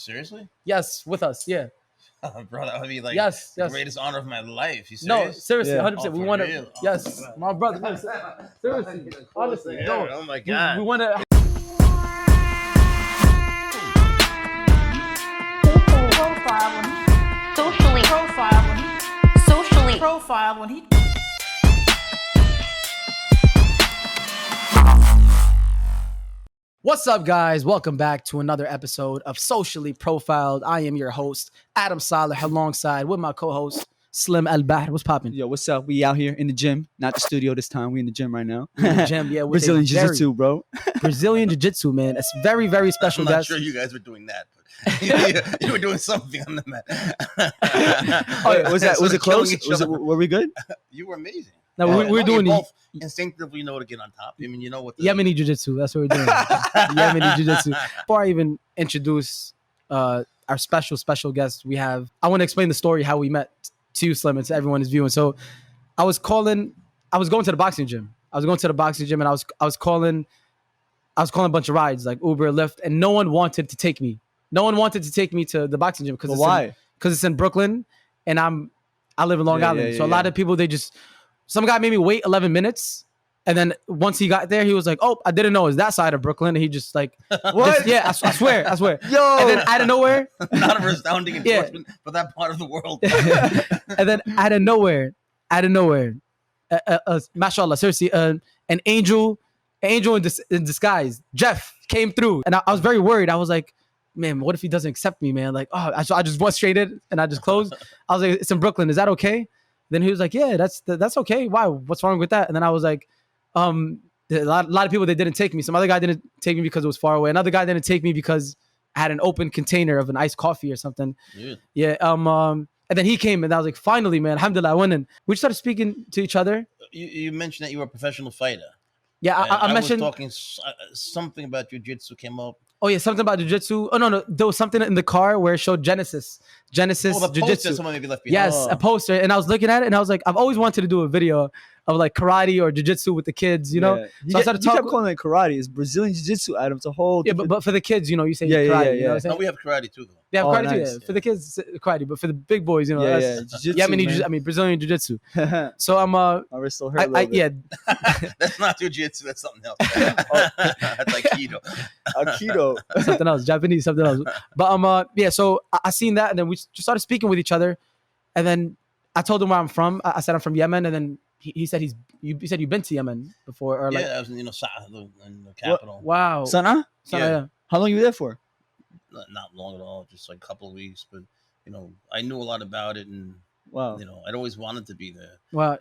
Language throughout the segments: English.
Seriously? Yes, with us. Yeah. Bro, that would be like yes. the greatest honor of my life. You serious? No, seriously, 100%. Oh, we want to. real? Yes, my brother. No, seriously, honestly, no. Oh my God. We want to. Socially profiled when he What's up, guys? Welcome back to another episode of Socially Profiled. I am your host, Adam Saleh, alongside with my co-host, Slim Albaher. What's popping? Yo, what's up? We out here in the gym, not the studio this time. We in the gym right now. In the gym, yeah. Brazilian Jiu-Jitsu, bro. Brazilian Jiu-Jitsu, man. It's very, very special. I'm not guys. sure you guys were doing that, but you were doing something on the mat. Oh, yeah, was it close? Were we good? You were amazing. No, we're doing you both instinctively know to get on top. I mean, you know what? Yemeni Jiu-Jitsu. That's what we're doing. Yemeni Jiu-Jitsu. Before I even introduce our special guest, I want to explain the story how we met to you, Slim, and to everyone who's viewing. So I was going to the boxing gym. And I was calling a bunch of rides like Uber, Lyft, and no one wanted to take me. No one wanted to take me to the boxing gym because why? Because it's in Brooklyn, and I live in Long Island. So a lot of people, some guy made me wait 11 minutes. And then once he got there, he was like, "Oh, I didn't know it was that side of Brooklyn." And he just like, what? I swear. Yo. And then out of nowhere, not a resounding endorsement for that part of the world. and then out of nowhere, mashallah, seriously, an angel in disguise, Jeff, came through. And I was very worried. I was like, man, what if he doesn't accept me, man? Like, I just went straight in and I just closed. I was like, it's in Brooklyn. Is that okay? Then he was like, yeah, that's okay. Why? What's wrong with that? And then I was like, a lot of people, they didn't take me. Some other guy didn't take me because it was far away. Another guy didn't take me because I had an open container of an iced coffee or something. Yeah. And then he came and I was like, finally, man, alhamdulillah, I went in. We started speaking to each other. You mentioned that you were a professional fighter. Yeah, I mentioned was talking something about jiu-jitsu came up. Oh yeah, something about jiu-jitsu. Oh no, there was something in the car where it showed Genesis the jiu-jitsu. Someone maybe left behind. Yes, a poster, and I was looking at it, and I was like, I've always wanted to do a video of like karate or jiu-jitsu with the kids, you know. Yeah. So I started you kept calling it karate. It's Brazilian Jiu-Jitsu, Adam. It's a whole. Yeah, but for the kids, you know, you say karate. You know what I'm saying? No, we have karate too, though. They have karate nice. too. Yeah. For the kids, karate, but for the big boys, you know, Jiu-jitsu, Brazilian jiu-jitsu. So I'm my wrist still hurt a little bit. Yeah. That's not jiu-jitsu. That's something else. That's like Aikido. Something else, Japanese, something else. But so I seen that, and then we just started speaking with each other, and then I told him where I'm from. I said I'm from Yemen, and then he said you've been to Yemen before, or like I was in Saleh, in the capital. Wow, Sana'a? Yeah. How long you were there for? Not long at all, just like a couple of weeks. But I knew a lot about it, and wow, I'd always wanted to be there. Wow,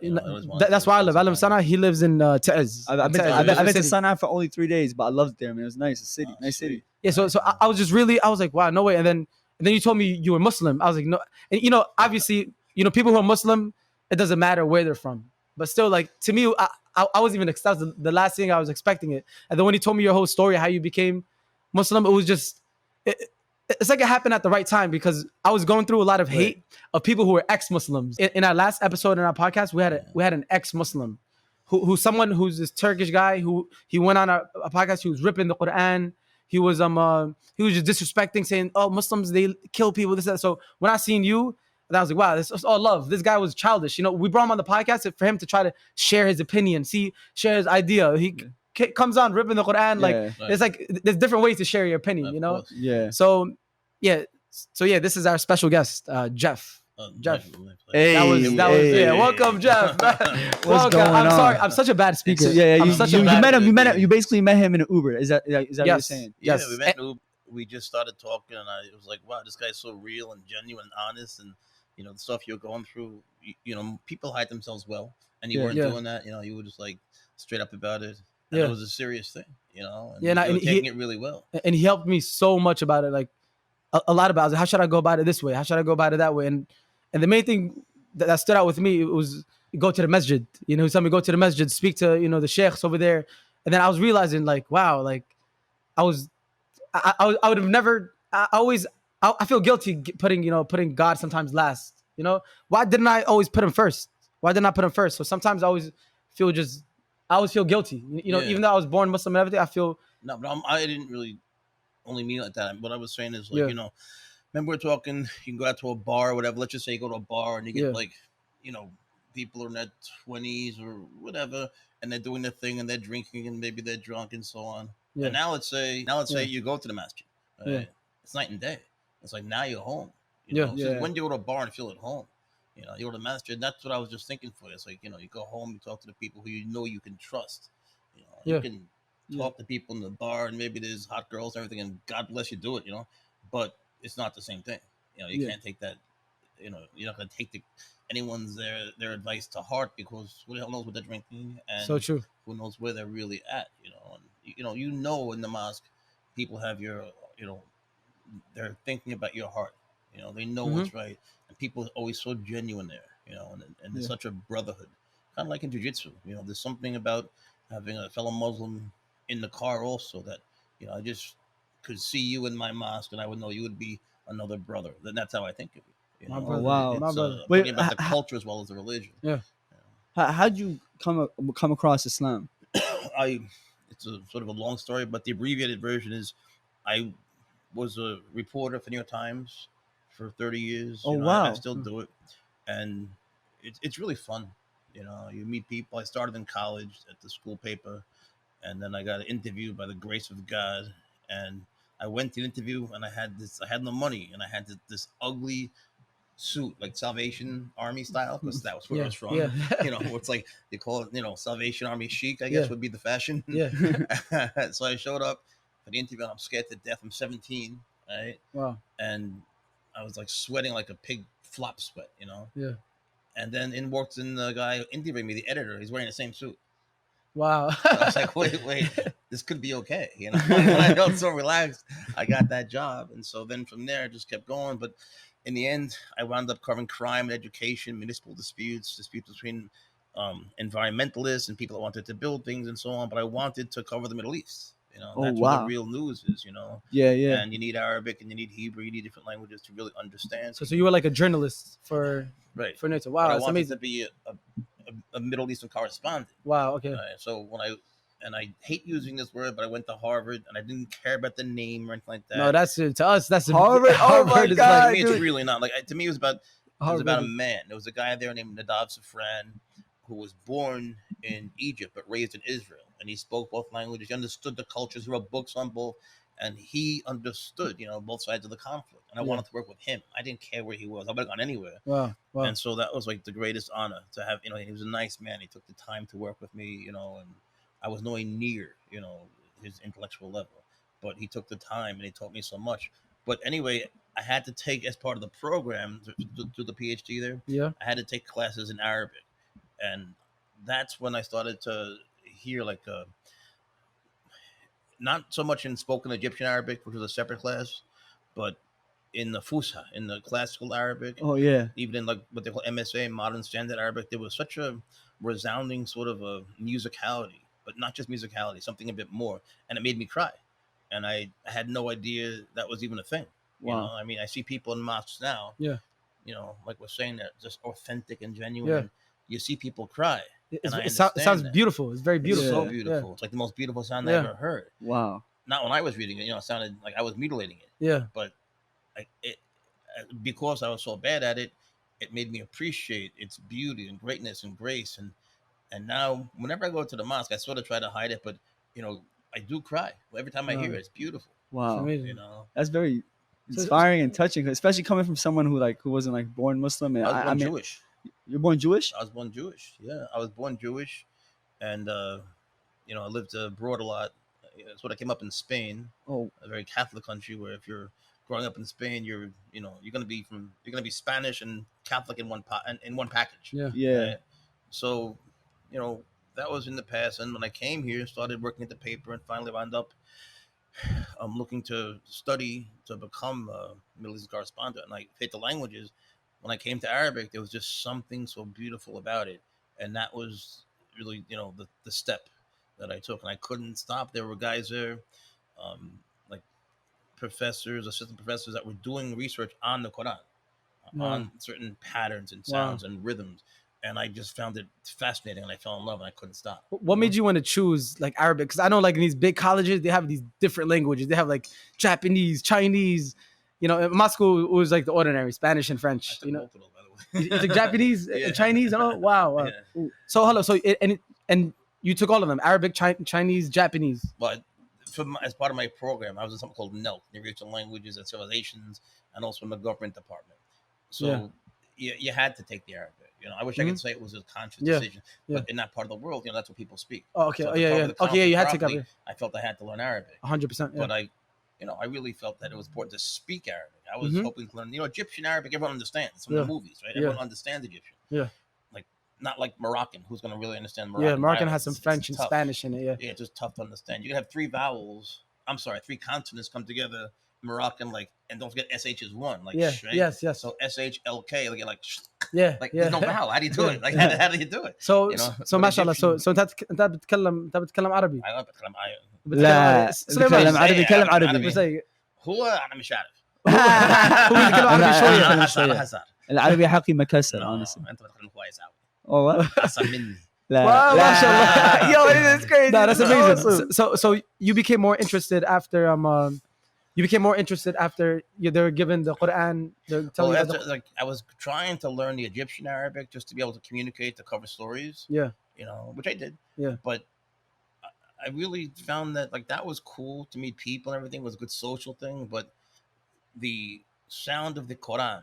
that's where I live. I live in Sana'a. He lives in Tez. I've been to Sana'a for only 3 days, but I loved it there, man. It was nice. It's nice city. Yeah, so I was just I was like, wow, no way. And then you told me you were Muslim. I was like, no. And obviously, people who are Muslim, it doesn't matter where they're from. But still, like, to me, I wasn't even expecting. That was the last thing I was expecting it. And then when you told me your whole story, how you became Muslim, it was just, it's like it happened at the right time, because I was going through a lot of hate of people who were ex-Muslims. In our last episode in our podcast, we had an ex-Muslim who's someone who's this Turkish guy who he went on a podcast. He was ripping the Quran. He was just disrespecting, saying, "Oh, Muslims, they kill people." This, that. So when I seen you, and I was like, "Wow, this is all love." This guy was childish. We brought him on the podcast for him to try to share his opinion, share his idea. He comes on ripping the Quran. It's like there's different ways to share your opinion. Yeah. So this is our special guest, Jeff. Jeff. Hey, welcome, Jeff. Welcome. I'm sorry, I'm such a bad speaker. You met him. You basically met him in an Uber. Is that what you're saying? Yes. Yeah, we met in Uber. We just started talking, and it was like, wow, this guy's so real and genuine and honest, and the stuff you're going through. People hide themselves well, and you weren't doing that. You were just like straight up about it. And it was a serious thing. And you were taking it really well. And he helped me so much about it, like a lot about it. How should I go about it this way? How should I go about it that way? And the main thing that stood out with me, it was go to the masjid. He told me go to the masjid, speak to the sheikhs over there, and then I was realizing, like, wow, like I would have never. I feel guilty putting God sometimes last. Why didn't I always put him first? Why didn't I put him first? So sometimes I always feel guilty. Even though I was born Muslim and everything, I feel no, but I didn't really only mean like that. What I was saying is like, remember we're talking, you can go out to a bar or whatever. Let's just say you go to a bar and you get like, people are in their 20s or whatever, and they're doing their thing and they're drinking and maybe they're drunk and so on. And now let's say you go to the masjid. Right? It's night and day. It's like now you're home. So when do you go to a bar and feel at home? You go to the masjid. That's what I was just thinking for you. It's like, you go home, you talk to the people who you can trust. You can talk to people in the bar and maybe there's hot girls and everything, and God bless you, do it, but it's not the same thing. You can't take that, you're not going to take anyone's their advice to heart, because who the hell knows what they're drinking, and so true. Who knows where they're really at, and in the mosque, people have they're thinking about your heart. They know what's right, and people are always so genuine there. And there's such a brotherhood, kind of like in jiu-jitsu. There's something about having a fellow Muslim in the car also that I just could see you in my mosque, and I would know you would be another brother. Then that's how I think of you. My brother. Wow. It's My brother. thinking about the culture as well as the religion. Yeah. How'd you come across Islam? It's a sort of a long story, but the abbreviated version is, I was a reporter for New York Times for 30 years. Oh, wow. I still do it, and it's really fun. You meet people. I started in college at the school paper, and then I got interviewed by the grace of God, and I went to the interview, and I had no money, and I had this ugly suit, like Salvation Army style, because that was where I was from. It's like they call it, Salvation Army chic, I guess would be the fashion. So I showed up for the interview, and I'm scared to death. I'm 17, right? Wow. And I was like sweating like a pig flop sweat. Yeah. And then in walks in the guy interviewing me, the editor. He's wearing the same suit. Wow. So I was like, wait, this could be okay. When I felt so relaxed, I got that job. And so then from there, I just kept going. But in the end, I wound up covering crime and education, municipal disputes between environmentalists and people that wanted to build things and so on. But I wanted to cover the Middle East. That's where the real news is, Yeah. And you need Arabic and you need Hebrew, you need different languages to really understand. So you were like a journalist for NATO. Wow, that's amazing. To be a Middle Eastern correspondent. Wow, okay. So I hate using this word, but I went to Harvard and I didn't care about the name or anything like that. No, that's to us. That's Harvard. Oh my God! God, To me, it's really not. Like, to me, it was about a man. There was a guy there named Nadav Safran, who was born in Egypt but raised in Israel, and he spoke both languages. He understood the cultures. He wrote books on both, and he understood, both sides of the conflict. And I wanted to work with him. I didn't care where he was. I would have gone anywhere. Wow. And so that was like the greatest honor to have. He was a nice man. He took the time to work with me. And I was nowhere near, his intellectual level, but he took the time and he taught me so much. But anyway, I had to take, as part of the program to do the PhD there. Yeah. I had to take classes in Arabic, and that's when I started to hear like not so much in spoken Egyptian Arabic, which was a separate class, but in the Fusha, in the classical Arabic. Oh yeah. Even in like what they call MSA, modern standard Arabic, there was such a resounding sort of a musicality, but not just musicality, something a bit more, and it made me cry. And I had no idea that was even a thing. Wow. I mean, I see people in mosques now. Yeah. Like we're saying, that just authentic and genuine. Yeah. You see people cry. It sounds beautiful. It's very beautiful. It's so beautiful. Yeah. It's like the most beautiful sound I ever heard. Wow. Not when I was reading it. It sounded like I was mutilating it. Yeah. But because I was so bad at it, it made me appreciate its beauty and greatness and grace. And now, whenever I go to the mosque, I sort of try to hide it, but I do cry every time I hear it. It's beautiful. Wow. Amazing. That's very inspiring and touching, especially coming from someone who wasn't like born Muslim. And I was born Jewish. You're born Jewish? I was born Jewish. Yeah, I was born Jewish, and I lived abroad a lot. That's what I came up in Spain. Oh, a very Catholic country where if you're growing up in Spain, you're gonna be Spanish and Catholic in one package. Yeah. Yeah. Right? So, that was in the past. And when I came here, started working at the paper, and finally wound up looking to study to become a Middle Eastern correspondent. And I hit the languages. When I came to Arabic, there was just something so beautiful about it, and that was really the step that I took, and I couldn't stop. There were guys there, like professors, assistant professors, that were doing research on the Quran, on certain patterns and sounds and rhythms. and I just found it fascinating, and I fell in love, and I couldn't stop. What made you want to choose like Arabic? Because I know like in these big colleges they have these different languages. They have like Japanese, Chinese. You know, in my school it was like the ordinary Spanish and I French. took You know, multiple, by the way. you took Japanese Yeah. and Chinese. Oh wow. Wow. Yeah. So hello. So and you took all of them: Arabic, Chinese, Japanese. But as part of my program, I was in something called NELC, Near-Eastern Languages and Civilizations, and also in the government department. So you had to take the Arabic. You know, I wish I could say it was a conscious decision, but in that part of the world, you know, that's what people speak. Oh, okay. So Oh, yeah. Okay, yeah. You had to take Arabic. I felt I had to learn Arabic. 100%. But I really felt that it was important to speak Arabic. I was hoping to learn, Egyptian Arabic. Everyone understands from the movies, right? Everyone understands Egyptian. Yeah. Like not like Moroccan, who's going to really understand Moroccan. Yeah, Moroccan dialect. has some French and Spanish in it. Yeah. Yeah, it's just tough to understand. You can have three consonants come together. Moroccan, like, and don't forget SH is one, like, yeah, right? yes. So SHLK, like there's no vowel. How do you do it? Like, how do you do it? So mashallah. So انت بتتكلم عربي. أنا بتكلم لا بتكلم عربي كلم عربي هو أنا مش عارف هو بيتكلم عربي شوية العربي حقي مكسر أنت بتتكلم كويس أوي والله أحسن مني لا ما شاء الله. Yo, it's crazy. No, that's amazing. So you became more interested after they were given the Quran. I was trying to learn the Egyptian Arabic just to be able to communicate, to cover stories. Yeah. Which I did. Yeah. But I really found that like that was cool to meet people and everything. It was a good social thing. But the sound of the Quran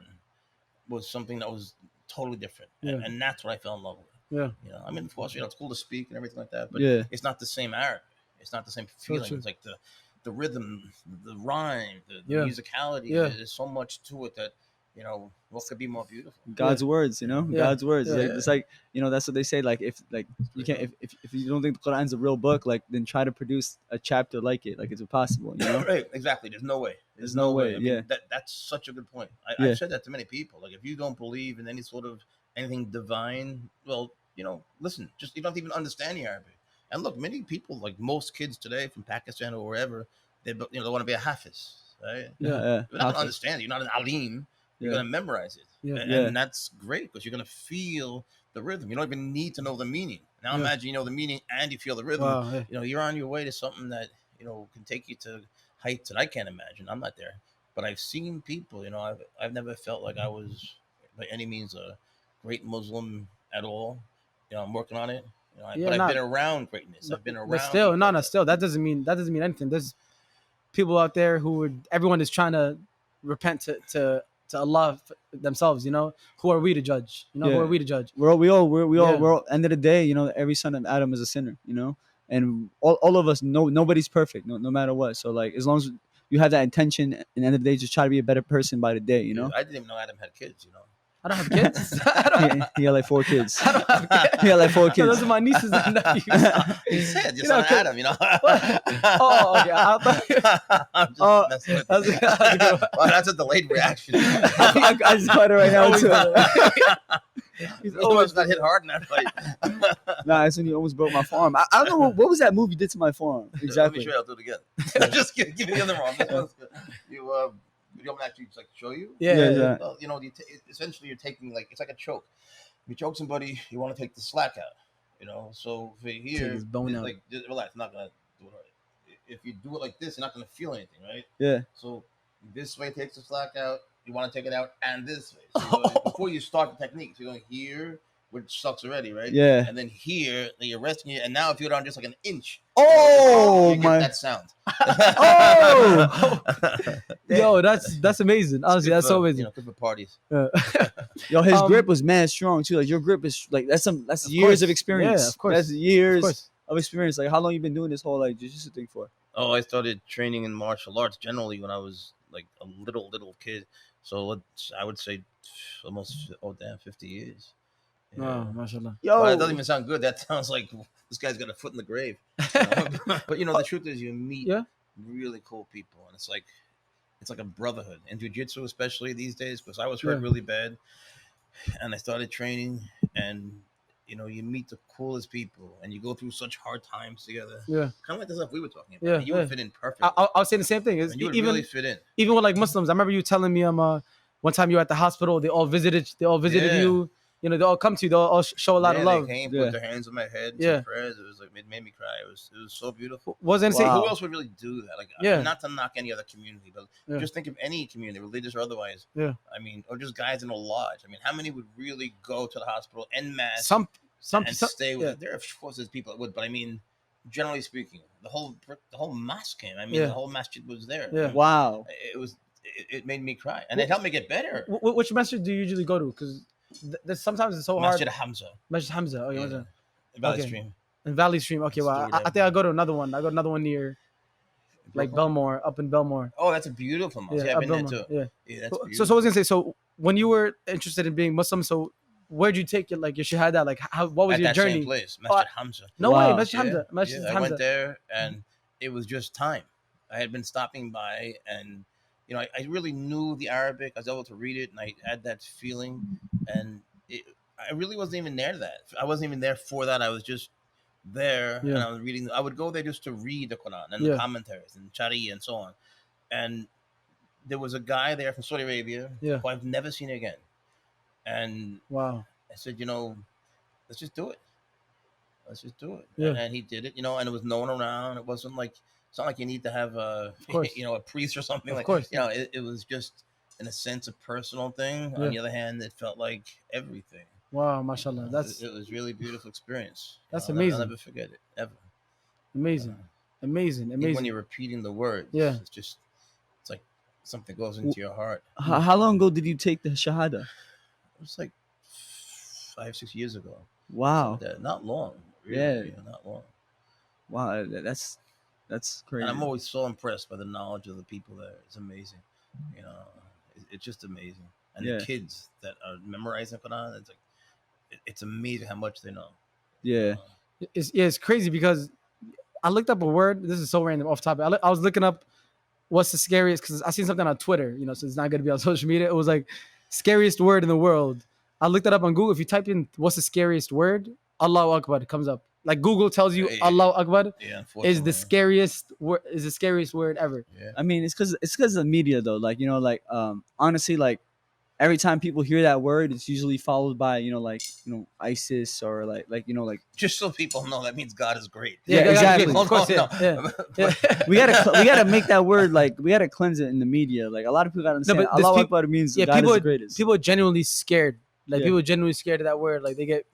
was something that was totally different. Yeah. And that's what I fell in love with. Yeah. I mean, of course, it's cool to speak and everything like that, but it's not the same Arabic. It's not the same feeling. It's like the rhythm, the rhyme, the musicality. There's so much to it that, what could be more beautiful? God's words, God's words. It's like, that's what they say. Like, if you can't, if you don't think the Quran's a real book, like, then try to produce a chapter like it. Like, it's impossible, Right, exactly. There's no way. There's no way. I mean, that's such a good point. I've said that to many people. Like, if you don't believe in any sort of anything divine, well, listen, just you don't even understand the Arabic. And look, many people, like most kids today from Pakistan or wherever, they want to be a hafiz, right? Yeah. You're not going to understand it. You're not an alim. You're going to memorize it. And that's great because you're going to feel the rhythm. You don't even need to know the meaning. Now imagine you know the meaning and you feel the rhythm. Wow, you're on your way to something that, can take you to heights that I can't imagine. I'm not there. But I've seen people, I've never felt like I was by any means a great Muslim at all. I'm working on it. But I've been around greatness. I've been around. But still, that doesn't mean anything. There's people out there everyone is trying to repent to Allah themselves. Who are we to judge? Who are we to judge? We're all end of the day, every son of Adam is a sinner. And all of us, nobody's perfect, no matter what. So like, as long as you have that intention, and at the end of the day, just try to be a better person by the day. I didn't even know Adam had kids. I don't have kids. He had like 4 kids. I don't have kids. He had like 4 kids. Those are my nieces and nephews. He said, your son Adam, Oh, okay. I'm just messing with you. Well, that's a delayed reaction. I saw it right now, too. He's almost got hit hard in that fight. Nah, that's when he almost broke my forearm. I don't know what was that move you did to my forearm exactly. Let me show you. I'll do it again. Just give me the other arm. This one's good. You want me to actually just, show you? Yeah. Well, essentially you're taking it's like a choke. If you choke somebody, you want to take the slack out. So for here, take his bone out. Like just relax. I'm not gonna do it right. If you do it like this, you're not gonna feel anything, right? Yeah. So this way takes the slack out. You want to take it out, and this way. So before you start the technique, so you're going here, which sucks already, right? Yeah. And then here, then you're resting it, and now if you're down just like an inch, you get that sound. Yo, that's amazing. Honestly, that's so amazing. Good for parties. Yo, his grip was mad strong too. Like your grip is like that's years of experience. Yeah, of course. That's years of experience. Like how long you been doing this whole jiu-jitsu thing for? Oh, I started training in martial arts generally when I was like a little kid. So I would say almost 50 years. Oh, mashallah. Yo, well, that doesn't even sound good. That sounds like this guy's got a foot in the grave. But the truth is, you meet really cool people, and it's like a brotherhood in jiu-jitsu, especially these days. Because I was hurt really bad, and I started training, and you meet the coolest people, and you go through such hard times together. Yeah, kind of like the stuff we were talking about. And you would fit in perfectly. I was saying the same thing. You would really fit in, even with like Muslims. I remember you telling me one time you were at the hospital. They all visited you. You know, they all come to you. They'll all show a lot of love. They came, Yeah. put their hands on my head, and Yeah. said prayers. It was like it made me cry. It was so beautiful. Wasn't Like, Wow. who else would really do that? Like, Yeah. not to knock any other community, but Yeah. just think of any community, religious or otherwise. Yeah. I mean, or just guys in a lodge. I mean, how many would really go to the hospital en masse some and stay with yeah. it? There are, of course, there's people that would, but I mean, generally speaking, the whole mosque came. I mean, Yeah. the whole masjid was there. Yeah. Wow. It made me cry, and it helped me get better. Which masjid do you usually go to? Because sometimes it's so hard. Masjid Hamza. Masjid Hamza. Oh, yeah. Yeah. Masjid. Valley Okay. Stream. And Valley Stream. Okay, well, Stored I think I go to another one. I go to another one near like Brooklyn? Belmore, up in Belmore. Oh, that's a beautiful mosque. Yeah, up I've been there Belmore. too. Yeah. Yeah, that's So beautiful. I was gonna say, so when you were interested in being Muslim, so where'd you take your shahada? Like, what was At your that journey? same place, Masjid Hamza. No Wow. way, Masjid Hamza. Masjid I Hamza. went there, and it was just time. I had been stopping by, and you know, I really knew the Arabic. I was able to read it, and I had that feeling. And I really wasn't even there to that. I wasn't even there for that. I was just there, and I was reading. I would go there just to read the Quran and the commentaries and Sharia and so on. And there was a guy there from Saudi Arabia who I've never seen again. And wow, I said, you know, let's just do it. Let's just do it. Yeah. And he did it, you know, and there was no one around. It wasn't like, it's not like you need to have a, you know, a priest or something. Of like, course. you know, it was just in a sense a personal thing. On the other hand, it felt like everything. Wow, mashallah. It was really beautiful experience. That's I'll amazing. never forget it, ever. Amazing. Amazing. Even when you're repeating the words, it's just, it's like something goes into your heart. How long ago did you take the shahada? It was like 5-6 years ago. Wow. Not long. Really, Yeah. Not long. Wow, that's crazy. And I'm always so impressed by the knowledge of the people there. It's amazing. You know, it's just amazing. And the kids that are memorizing Quran, it's like, it's amazing how much they know. Yeah. It's crazy because I looked up a word. This is so random, off topic. I was looking up what's the scariest, because I seen something on Twitter, you know, so it's not going to be on social media. It was like scariest word in the world. I looked it up on Google. If you type in what's the scariest word, Allahu Akbar, it comes up. Like Google tells you Allahu Akbar is the scariest word, ever. Yeah. I mean, it's because of the media though. Like, you know, like honestly, like every time people hear that word, it's usually followed by, you know, like, you know, ISIS or like, you know, like, just so people know, that means God is great. Yeah, exactly. Of course, we gotta make that word, like, we gotta cleanse it in the media. Like, a lot of people gotta understand. but Allahu Akbar means God is the greatest. People are genuinely scared. Like people are genuinely scared of that word. Like they get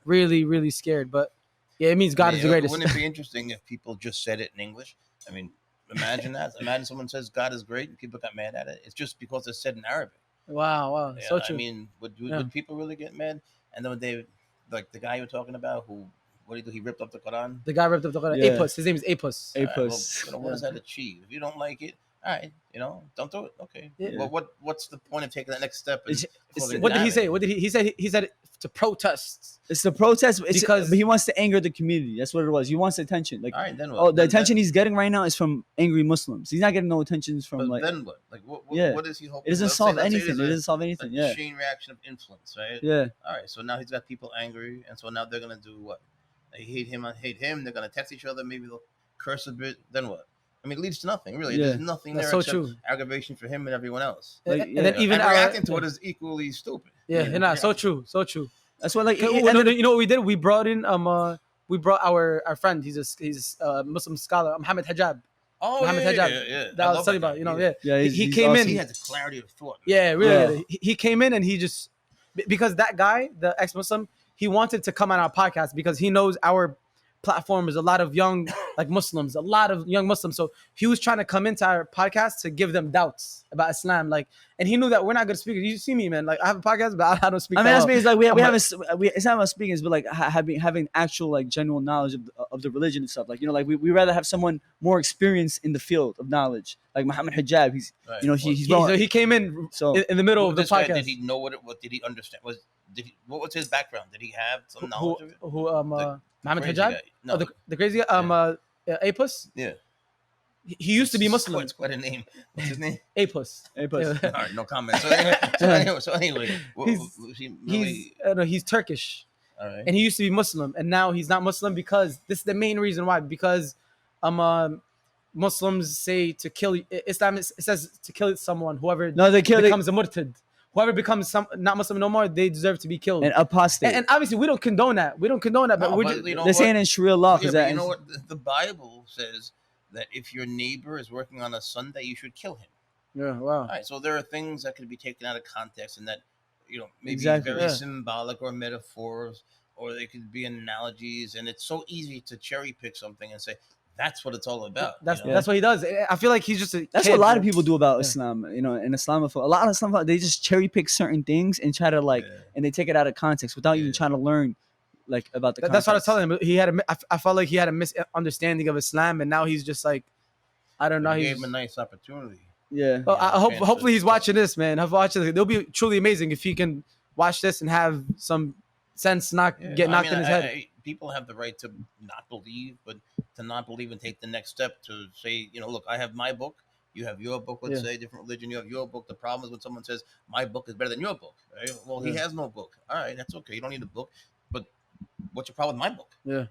really, really scared. But yeah, it means God is the greatest. Wouldn't it be interesting if people just said it in English? I mean, imagine that. Imagine someone says God is great and people got mad at it. It's just because it's said in Arabic. Wow. Yeah, So true. I mean, would people really get mad? And then when they, like the guy you were talking about, who, what did he do? He ripped up the Quran. The guy ripped up the Quran. Yeah. Apus. His name is Apus. Apus. Well, you know, what does that achieve? If you don't like it, all right, you know, don't do it. Okay. Yeah. Well, what's the point of taking that next step? What did he say? What did he said? He said to protest. It's the protest Because but he wants to anger the community. That's what it was. He wants attention. Like, all right, then what? oh, the attention he's getting right now is from angry Muslims. He's not getting no attention from But like. then what? Like what is he hoping? It doesn't Let's solve say anything. It there's doesn't solve anything. a Yeah. chain reaction of influence, right? Yeah. All right, so now he's got people angry, and so now they're gonna do what? They hate him. I hate him. They're gonna text each other. Maybe they'll curse a bit. Then what? I mean, it leads to nothing really. Yeah. There's nothing That's there so except true. aggravation for him and everyone else. Like, and then even and reacting to it is equally stupid. Yeah. So true. That's what like. You know what we did? We brought in our friend. He's a Muslim scholar, Muhammad Hijab. Oh, Muhammad Hijab. yeah. That I was telling you about. You know, yeah. He's came awesome. in. He has a clarity of thought. Yeah, really. Yeah. He came in and he just, because that guy, the ex-Muslim, he wanted to come on our podcast because he knows our platform is a lot of young Muslims, a lot of young Muslims. So he was trying to come into our podcast to give them doubts about Islam, and he knew that we're not good speakers. You see me, man. Like I have a podcast, but I don't speak. I mean, that's me. It's like we haven't. It's not about speaking. It's but like having actual like genuine knowledge of the religion and stuff. Like, you know, like we rather have someone more experienced in the field of knowledge. Like Muhammad Hijab, he's Right. you know he's so he came in in the middle of the This guy, podcast. did he know what did he understand? What was his background? Did he have some knowledge of it? Muhammad Crazy Hijab? guy. No. Oh, the crazy guy? Apus? Yeah. He used to be Muslim. It's quite a name. What's his name? Apus. Apus. Yeah. All right, no comment. So anyway, He's Turkish. all right. And he used to be Muslim, and now he's not Muslim because this is the main reason why. Because Muslims say to kill Islam. It says to kill someone, whoever No, they kill. becomes a murtad. whoever becomes not Muslim no more, they deserve to be killed. And apostate. And obviously, we don't condone that. But we're just, you know they're saying in Sharia law Yeah, because but you know what? The Bible says that if your neighbor is working on a Sunday, you should kill him. yeah, wow. All right, so there are things that could be taken out of context and that, maybe Exactly. very Yeah. symbolic or metaphors, or they could be analogies, and it's so easy to cherry pick something and say that's what it's all about. That's what he does. I feel like he's just that's kid, what a lot bro. of people do about Islam. In Islamophobe, a lot of Islamophobe, they just cherry pick certain things and try to and they take it out of context without even trying to learn about the. That's what I was telling him. He had I felt like he had a misunderstanding of Islam, and now he's just like, I don't know. He He's gave him a nice opportunity. Yeah. Well, hopefully he's watching this, man. It'll be truly amazing if he can watch this and have some sense get knocked in his head. People have the right to not believe, but to not believe and take the next step to say, look, I have my book, you have your book. Let's say different religion, you have your book. The problem is when someone says my book is better than your book. Right? Well, he has no book. All right, that's okay. You don't need a book, but what's your problem with my book? Yeah.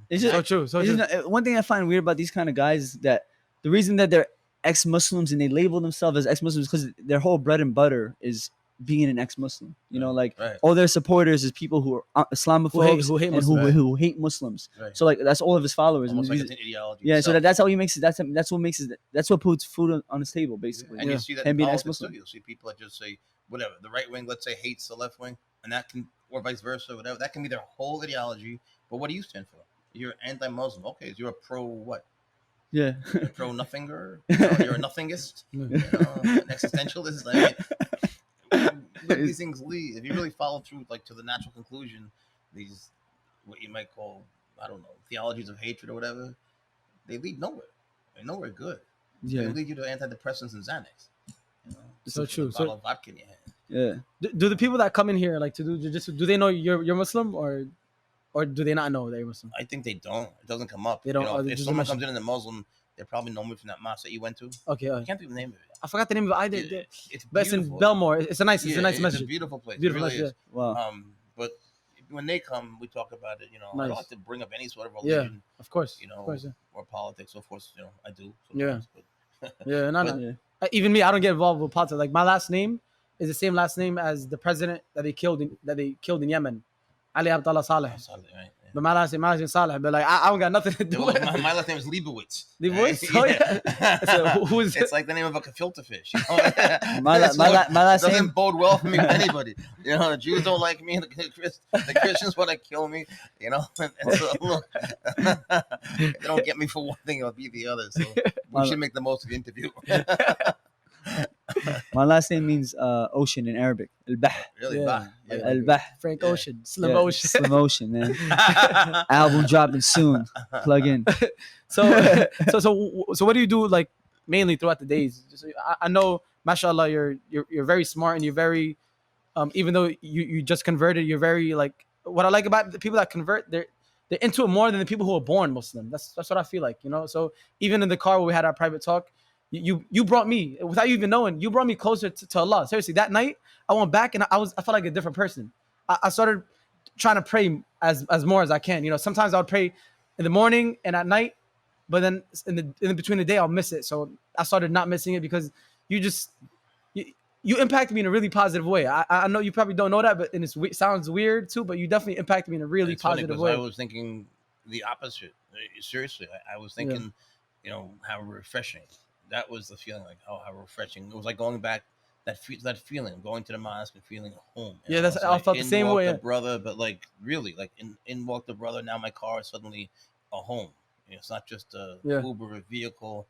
It's just, so true. So true. One thing I find weird about these kind of guys is that the reason that they're ex-Muslims and they label themselves as ex-Muslims because their whole bread and butter is being an ex-Muslim. All their supporters is people who are Islamophobes who hate Muslims. Right. So that's all of his followers. Almost like it's an ideology. Yeah, itself. so that's how he makes it. That's what puts food on his table, basically. And you see that and in being politics ex-Muslim. too. You'll see people that just say whatever. The right wing, let's say, hates the left wing, and that can, or vice versa, whatever. That can be their whole ideology. But what do you stand for? You're anti-Muslim. Okay, so you're a pro what? Yeah. You're a pro nothinger. You're a nothingist. An existentialist. Where do these things lead? If you really follow through, to the natural conclusion, these what you might call, I don't know, theologies of hatred or whatever, they lead nowhere. They're nowhere good. Yeah. They lead you to antidepressants and Xanax. So true. A bottle of vodka in your hand. Yeah. Do the people that come in here to do jiu-jitsu, do they know you're Muslim or do they not know that you're Muslim? I think they don't. It doesn't come up. They don't. If someone comes in and they're Muslim, they probably know me from that mosque that you went to. Okay. I can't think of the name of it. I forgot the name of it. I did. It's but it's in Belmore. It's a nice It's message. a beautiful place. Beautiful it really place. is. Wow. But when they come, we talk about it. Nice. I don't like to bring up any sort of religion. Yeah, of course. Of course, or politics. Of course, I do. Yeah. But yeah. No. Even me, I don't get involved with politics. Like my last name is the same last name as the president that they killed in Yemen, Ali Abdullah Saleh. Right. But my last name is Saleh. But I don't got nothing to do with it. My last name is Leibowitz. Leibowitz? Oh, yeah. So who is it? It's like the name of a gefilte fish. My last doesn't name bode well for me with anybody. The Jews don't like me. The Christians want to kill me. And so, look, they don't get me for one thing, it'll be the other. So we should make the most of the interview. My last name means ocean in Arabic. Albaher. Really? Yeah. Albaher. Frank Ocean. Slim Ocean. Slim Ocean, man. Album dropping soon. Plug in. So what do you do mainly throughout the days? I know, mashallah, you're very smart and you're very even though you just converted, you're very what I like about the people that convert, they're into it more than the people who are born Muslim. That's what I feel like, So even in the car where we had our private talk, you brought me, without you even knowing, you brought me closer to Allah. Seriously, that night I went back and I felt like a different person. I started trying to pray as more as I can. Sometimes I would pray in the morning and at night, but then in between the day I'll miss it. So I started not missing it because you impacted me in a really positive way. I know you probably don't know that, but it sounds weird too. But you definitely impacted me in a really positive way. I was thinking the opposite. Seriously, I was thinking, how refreshing. That was the feeling, how refreshing. It was like going back, that feeling, going to the mosque and feeling home. Yeah, I felt the same way. The brother, but really, in walked the brother. Now my car is suddenly a home. It's not just a Uber, a vehicle.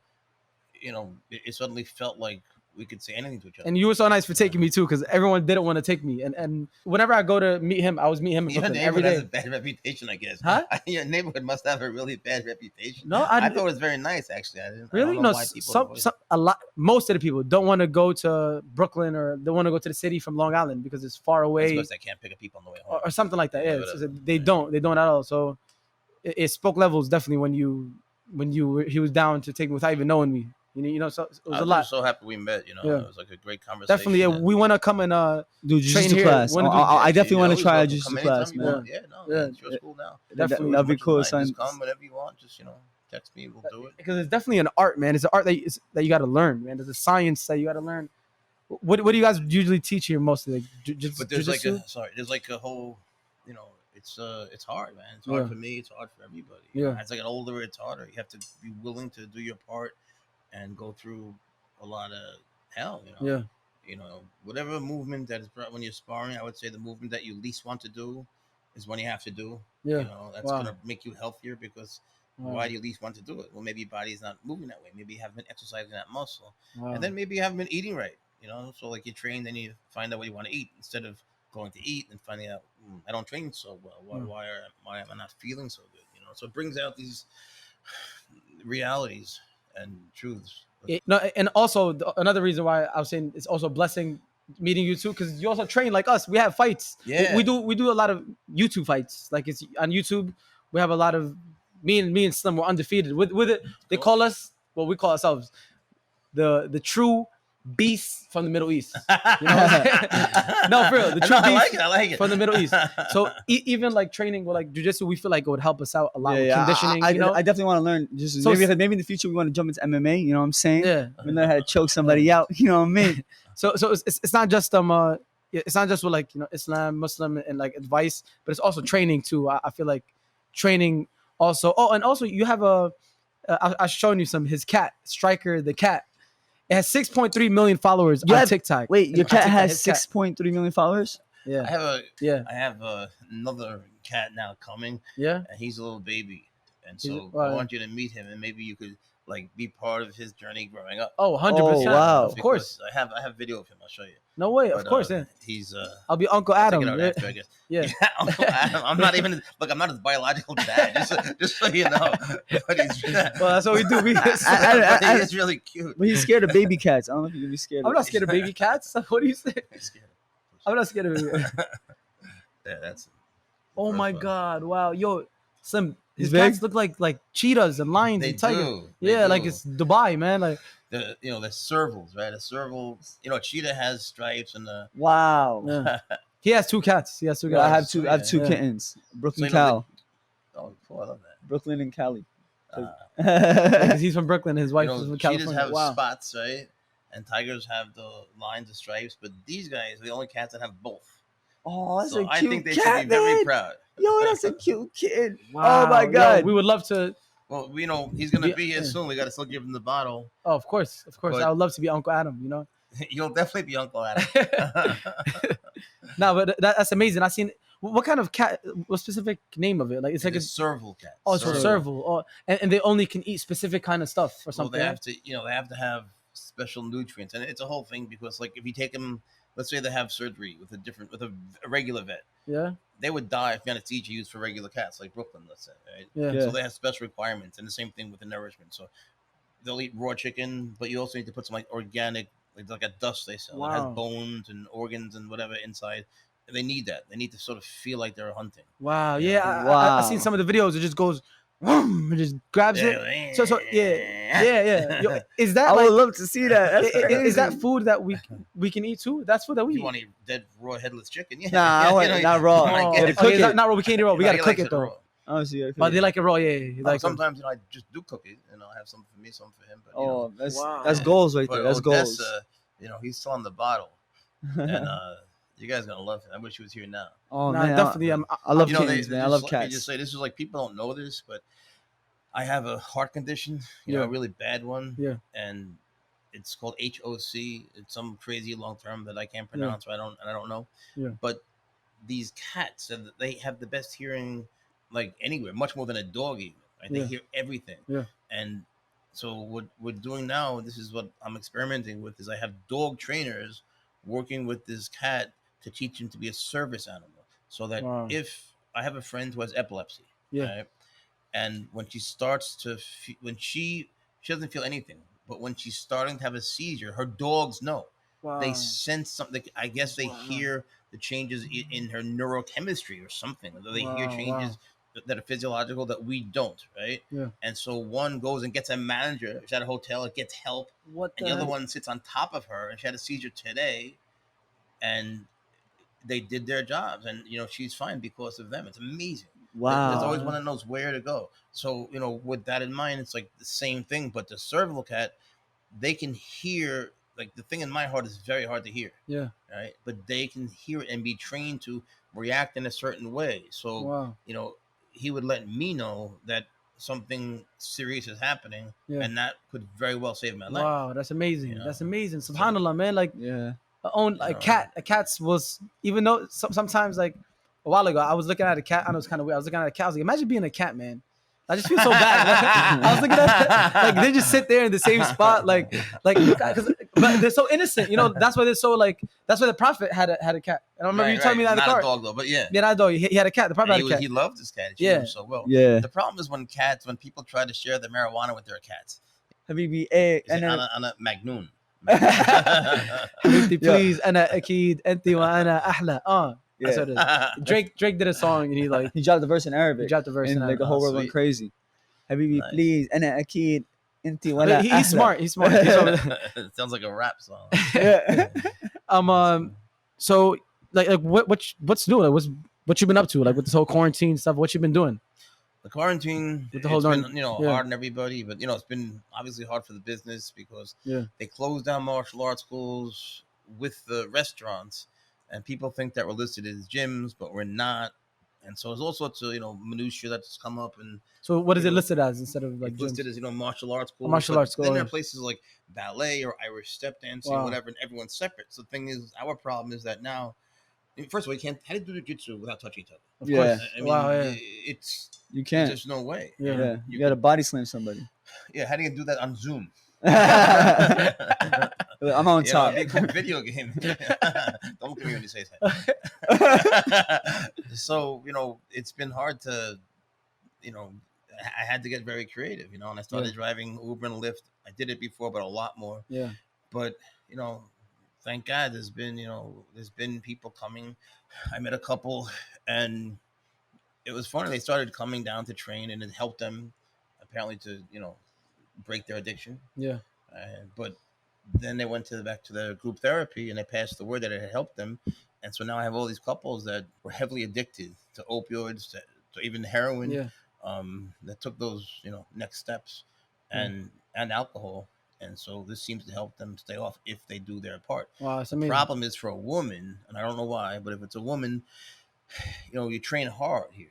It suddenly felt like we could say anything to each other. And you were so nice for taking me too, because everyone didn't want to take me. And whenever I go to meet him, I always meet him in Brooklyn every day. Has a bad reputation, I guess. Huh? Your neighborhood must have a really bad reputation. No, I thought it was very nice, actually. Really? I don't know why people most of the people don't want to go to Brooklyn or they want to go to the city from Long Island because it's far away. Because they can't pick up people on the way home. Or something like that. Yeah, they don't at all. So it spoke levels definitely when he was down to take me without even knowing me. So it was a lot. I'm so happy we met. It was like a great conversation. Definitely, we want to come and do jiu-jitsu class. I definitely want to try a jiu-jitsu class, man. It's your school now. Definitely, that'd be cool. Just come whenever you want. Just text me. We'll do it. Because it's definitely an art, man. It's an art that you got to learn, man. There's a science that you got to learn. What do you guys usually teach here mostly? Like But there's like jiu-jitsu? there's like a whole, it's hard, man. It's hard Yeah. for me. It's hard for everybody. Yeah. As I get older, it's harder. You have to be willing to do your part and go through a lot of hell. Yeah. Whatever movement that is when you're sparring, I would say the movement that you least want to do is when you have to do. Yeah. That's Wow. gonna make you healthier because Wow. why do you least want to do it? Well, maybe your body's not moving that way. Maybe you haven't been exercising that muscle, Wow. and then maybe you haven't been eating right. So like you train, then you find out what you want to eat instead of going to eat and finding out I don't train so well. Why am I not feeling so good? So it brings out these realities and truths. And also another reason why I was saying it's also a blessing meeting you too, because you also train like us. We have fights. Yeah. We do a lot of YouTube fights. Like it's on YouTube. We have a lot of me and Slim were undefeated with it. They call us, well, we call ourselves the true beasts from the Middle East. You know what I'm saying? No, for real, the true beasts I like it. from the Middle East. So even like training with like jiu-jitsu, we feel like it would help us out a lot with Yeah, conditioning. I you know, definitely want to learn. Just So maybe in the future we want to jump into MMA. You know what I'm saying? yeah. We learn how to choke somebody out. You know what I mean? So it's not just it's not just with like Islam, Muslim, and like advice, but it's also training too. I feel like training also. Oh, and also you have I've shown you his cat, Striker the cat. It has 6.3 million followers on TikTok. Wait, your cat TikTok, has his cat. 6.3 million followers? Yeah. I have another cat now coming. Yeah. And he's a little baby, and so Wow. I want you to meet him, and maybe you could like be part of his journey growing up. Oh, 100%. Oh, wow. Of course. I have video of him. I'll show you. No way. But, Of course. Yeah. He's I'll be Uncle I'll Adam. take it out Yeah. after, I guess. Yeah. Uncle Adam. I'm not even I'm not his biological dad. Just so you know. But he's Well, that's what we do. but he is really cute. But he's scared of baby cats. I don't know if you can be scared. I'm not scared of baby cats. What do you say? He's scared. I'm not scared of baby. Yeah, that's. Oh my First one. God! Wow, yo, Slim, his He's cats big? look like cheetahs and lions They and tigers. do. They Yeah, like do. it's Dubai, man. Like The servals, right? The servals. Cheetah has stripes and the. Wow. yeah. He has two cats. He has two Yeah, I cats. have two Yeah. kittens. Brooklyn, So, you know, Cal. Oh, cool, I love that. Brooklyn and Cali. Yeah, 'cause he's from Brooklyn. His wife is from cheetahs California. have Wow. spots, right? And tigers have the lines of stripes, but these guys are the only cats that have both. Oh, that's So a I cute think they cat, should be very man. proud. Yo, that's a cute kitten. Wow. Oh my Yo, God. we would love to. Well, he's gonna Yeah, be here yeah. soon. We gotta still give him the bottle. Oh, of course. But- I would love to be Uncle Adam. You know. You'll definitely be Uncle Adam. No, but that's amazing. I seen what kind of cat? What specific name of it? Like it's like a a serval cat. oh, it's a serval. Oh, and they only can eat specific kind of stuff or Well, something. they have to, they have to have special nutrients, and it's a whole thing because, like, if you take them, let's say they have surgery with a regular vet, Yeah. they would die if anesthesia used for regular cats, like Brooklyn, let's say, right? Yeah. Yeah. So they have special requirements, and the same thing with the nourishment. So they'll eat raw chicken, but you also need to put some like organic, like a dust they sell. It Wow. has bones and organs and whatever inside. They need that. They need to sort of feel like they're hunting. Wow. Yeah. I Wow. seen some of the videos. It just goes, and just grabs it. So yeah. Yo, is that I would like, love to see that. That's is that crazy. food that we can eat too? That's food that we You eat. want to eat dead raw headless chicken? Yeah. Nah, I want not raw. you might Oh, get gotta it. cook okay, it. not raw. We can't eat raw. We gotta He cook likes it though. raw. Honestly, But they like it raw. Yeah. Like Sometimes I just do cook it, and I'll have some for me, some for him. But Oh, that's Wow. that's goals right but there. That's goals. Odessa, he's still on the bottle, and you guys gonna love it. I wish he was here now. Oh nah, man, definitely. I love They kittens, man. I love let me cats. just say, this is like people don't know this, but I have a heart condition, Yeah. a really bad one. Yeah. And it's called HOC. It's some crazy long term that I can't pronounce. I don't know. Yeah. But these cats, they have the best hearing, like anywhere, much more than a dog even. Right? They Yeah. hear everything. Yeah. And so what we're doing now, this is what I'm experimenting with, is I have dog trainers working with this cat to teach him to be a service animal, so that Wow. if I have a friend who has epilepsy, Yeah. right? And when she starts to, when she doesn't feel anything, but when she's starting to have a seizure, her dogs know. Wow. They sense something. I guess they hear the changes in her neurochemistry or something. They hear Wow, changes that are physiological that we don't, right? Yeah. And so one goes and gets a manager. She's at a hotel, gets help, What and the other one sits on top of her. And she had a seizure today, and they did their jobs, and she's fine because of them. It's amazing. Wow. There's always one that knows where to go. So with that in mind, it's like the same thing, but the serval cat, they can hear like the thing in my heart is very hard to hear. Yeah. Right. But they can hear it and be trained to react in a certain way. So, Wow. you know, he would let me know that something serious is happening, Yeah. and that could very well save my life. Wow, that's amazing. You know? That's amazing. Subhanallah, man. Like, Yeah. own a cat. A cat's was, even though sometimes, like a while ago, I was looking at a cat. I know it's kind of weird. I was looking at a cat. I was like, imagine being a cat, man. I just feel so bad. I was looking at like they just sit there in the same spot, but they're so innocent. You know, that's why they're so like. That's why the Prophet had a cat. And I remember you telling me that in the car. Not a dog though, but yeah. Yeah, not a dog. He had a cat. The Prophet had a cat. He loved his cat. He Yeah. so well. Yeah. The problem is when people try to share the marijuana with their cats. Habibi, أنا مجنون. حبيبتي please أنا أكيد أنت وأنا أحلى. That's what it is. Drake did a song and he dropped the verse in Arabic. He dropped the verse and in Arabic. Like the whole world went crazy. Habibi, Nice. please أنا أكيد أنت ولا He's smart. He's smart. It sounds like a rap song. Yeah. So like what's new? Like what you been up to? Like with this whole quarantine stuff, what you been doing? The quarantine, With the whole it's darn- been, hard on everybody, but it's been obviously hard for the business because they closed down martial arts schools with the restaurants, and people think that we're listed as gyms, but we're not. And so there's all sorts of minutiae that's come up. And so what is it listed as instead of like it's listed as martial martial arts schools? arts school. Then there are places like ballet or Irish step dancing, Wow. whatever, and everyone's separate. So the thing is, our problem is that now, first of all, you can't how do you do jiu-jitsu without touching each other? Of Yeah. course. I mean, Wow, yeah. You can't. There's no way. Yeah. You got to body slam somebody. Yeah, how do you do that on Zoom? I'm on top. It'd be a cool video game. Don't look at me when you say that. So, it's been hard to, I had to get very creative, and I started driving Uber and Lyft. I did it before, but a lot more. Yeah. But, thank God there's been people coming. I met a couple, and it was funny. They started coming down to train, and it helped them apparently to, break their addiction. Yeah. But then they went back to the group therapy, and they passed the word that it had helped them. And so now I have all these couples that were heavily addicted to opioids, to even heroin. Yeah. That took those, next steps, and alcohol. And so this seems to help them stay off if they do their part. Wow, that's the amazing. problem is for a woman, and I don't know why, but if it's a woman, you train hard here.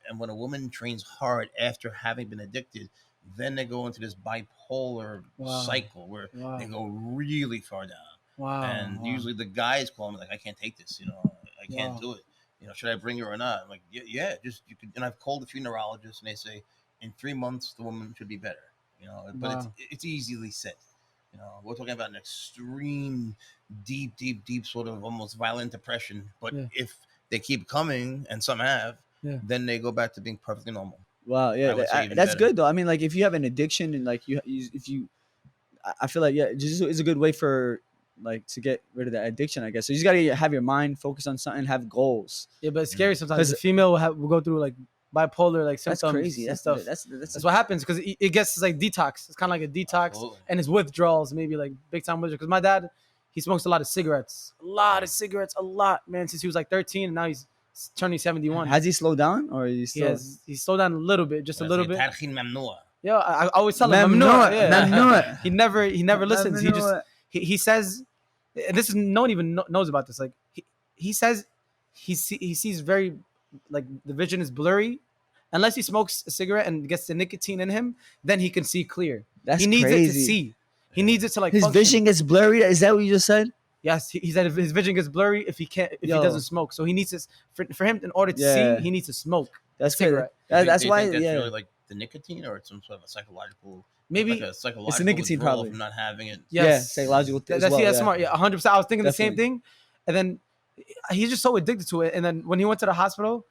And when a woman trains hard after having been addicted, then they go into this bipolar cycle where they go really far down. Wow. And usually the guys call me like, I can't take this. I can't do it. Should I bring her or not? I'm like, yeah, just you could. And I've called a few neurologists, and they say in 3 months the woman should be better. But it's easily said. We're talking about an extreme, deep sort of almost violent depression. But if they keep coming, and some have, then they go back to being perfectly normal. Wow, yeah, that's good though. I mean, like if you have an addiction and like I feel like jiu-jitsu is a good way for like to get rid of that addiction, I guess. So you just gotta have your mind focused on something, have goals. Yeah, but it's scary sometimes. The female will go through like bipolar like symptoms. That's crazy. That's stuff. That's what happens because it gets like detox. It's kind of like a detox. Absolutely. And it's withdrawals, maybe like big time withdrawals. Because my dad, he smokes a lot of cigarettes, man, since he was like 13, and now he's turning 71. Has he slowed down or is he slowed down a little bit, just a little bit. Yeah, I always tell him mamnua. He never listens. He says, and this is no one even knows about this. Like he says he sees very like the vision is blurry. Unless he smokes a cigarette and gets the nicotine in him, then he can see clear. That's he needs crazy. it to see. He needs it to like his function. vision gets blurry. Is that what you just said? Yes, he said if his vision gets blurry if he doesn't smoke. So he needs to for him in order to see, he needs to smoke. That's a cigarette. That's why. That's really like the nicotine, or it's some sort of a psychological. Maybe like a psychological it's the nicotine probably from not having it. Yes. Psychological. That's smart. Yeah, 100%. I was thinking the same thing, and then he's just so addicted to it. And then when he went to the hospital,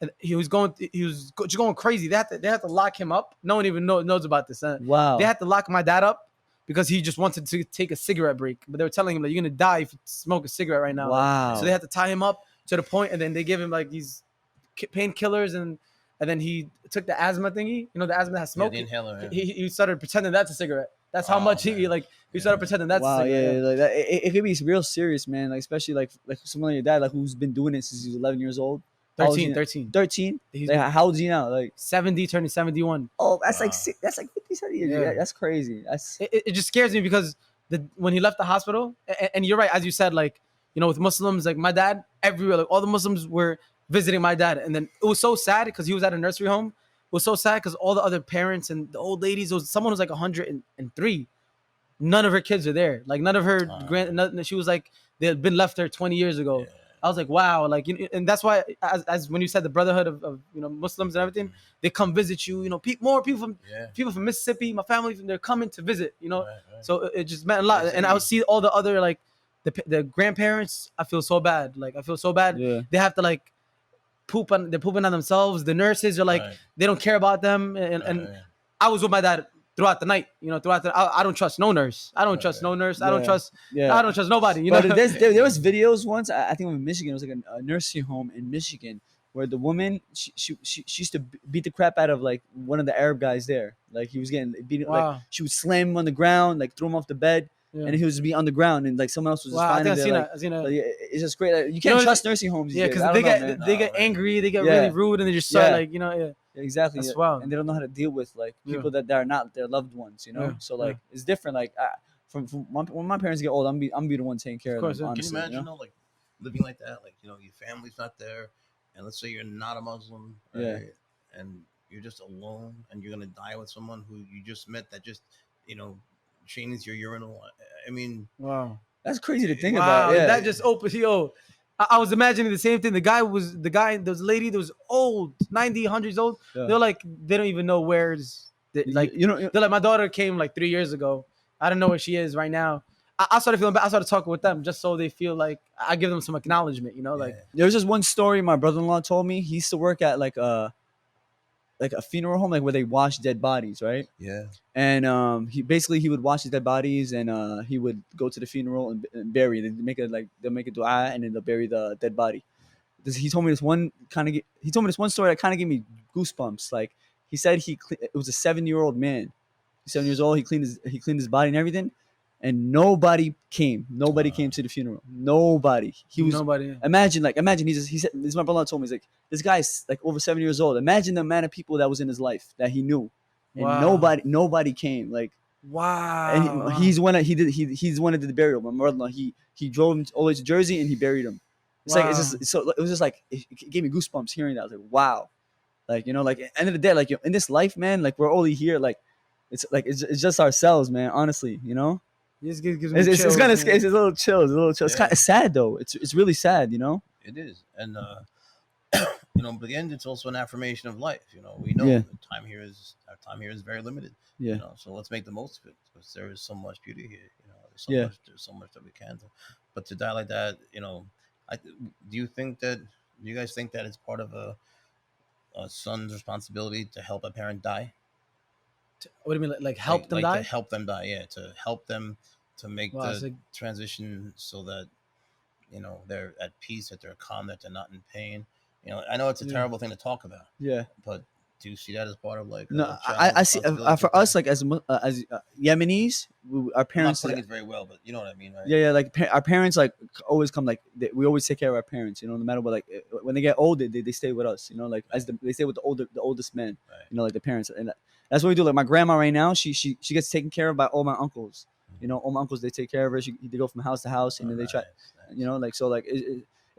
and he was just going crazy. They had to lock him up. No one even knows about this. Wow. They had to lock my dad up because he just wanted to take a cigarette break. But they were telling him like, you're gonna die if you smoke a cigarette right now. Wow. So they had to tie him up to the point, and then they gave him like these painkillers, and then he took the asthma thingy. The asthma has smoke. Yeah, the inhaler. Yeah. He started pretending that's a cigarette. That's how much he started pretending that's a cigarette. Yeah. Like that, it could be real serious, man. Like especially like someone like your dad, like who's been doing it since he was 11 years old. 13. 13. Like, how old is he now? Like 70, turning 71. Oh, that's like 50, 70 years. Yeah. That's crazy. It just scares me because when he left the hospital, and you're right, as you said, like, with Muslims, like my dad, everywhere, like all the Muslims were visiting my dad, and then it was so sad because he was at a nursery home. It was so sad because all the other parents and the old ladies, someone was like 103. None of her kids are there. Like none of her she was like they had been left there 20 years ago. Yeah. I was like, wow, like, and that's why, as when you said the brotherhood of Muslims and everything, they come visit you. More people from Mississippi, my family, they're coming to visit. Right. So it just meant a lot. And I would see all the other like the grandparents. I feel so bad. Like I feel so bad. Yeah. They have to like they're pooping on themselves. The nurses are like they don't care about them. And I was with my dad throughout the night, I don't trust no nurse. I don't trust no nurse. I don't trust nobody. But there was videos once. I think in Michigan, it was like a nursing home in Michigan where the woman she used to beat the crap out of like one of the Arab guys there. Like he was getting beat. Wow. Like she would slam him on the ground, like throw him off the bed. And he was be on the ground, and like someone else was just finding I think I've seen that. It's just great. Like, you can't trust nursing homes. Yeah, because they get angry, they get really rude, and they just start like exactly. That's wild. And they don't know how to deal with like people that are not their loved ones. So like it's different. Like from when my parents get old, I'm be the one taking care of them. Honestly, can you imagine like living like that? Like your family's not there, and let's say you're not a Muslim, right? And you're just alone, and you're gonna die with someone who you just met that just changes your urinal. I mean, wow, that's crazy to think about. Yeah, that just opened. I was imagining the same thing. There's a lady that was old, 90, 100 years old. Yeah. They're like, they don't even know where's they're like, my daughter came like 3 years ago. I don't know where she is right now. I started feeling bad. I started talking with them just so they feel like I give them some acknowledgement. Like there was just one story my brother-in-law told me. He used to work at like a funeral home, like where they wash dead bodies, right? Yeah. And he would wash the dead bodies, and he would go to the funeral and bury. They'll make a dua, and then they'll bury the dead body. He told me this one story that kind of gave me goosebumps. Like he said, it was a 7-year-old man. He's 7 years old. He cleaned his body and everything, and nobody came. Nobody came to the funeral. Nobody. Nobody. Imagine. He said, this is my brother told me. He's like, this guy's like over 7 years old. Imagine the amount of people that was in his life that he knew, and nobody came. Like, wow. And he's one that he's one that did the burial. My brother-in-law, he drove him all the way to Jersey and he buried him. It's like it was just like it gave me goosebumps hearing that. I was like, wow, like like at the end of the day, like in this life, man, like we're only here, like it's just ourselves, man. Honestly, It gives me it's chills, kind of scary. It's a little chill. It's kind of sad though. It's really sad, It is, and but in the end, it's also an affirmation of life. We know our time here is very limited. Yeah. So let's make the most of it because there is so much beauty here. There's so much that we can do. But to die like that, do you guys think that it's part of a son's responsibility to help a parent die? What do you mean, like help them die? To help them die, yeah. To help them to make the transition so that they're at peace, that they're calm, that they're not in pain. I know it's a terrible thing to talk about. Yeah. But do you see that as part of like? No, I see. For us, like as Yemenis, our parents. I'm not putting it very well, but you know what I mean, right? Yeah. Like our parents, like always come. Like we always take care of our parents. No matter what. Like when they get old, they stay with us. Like they stay with the oldest men. Right. Like the parents, and that's what we do. Like my grandma right now, she gets taken care of by all my uncles. All my uncles, they take care of her. They go from house to house, and then they try.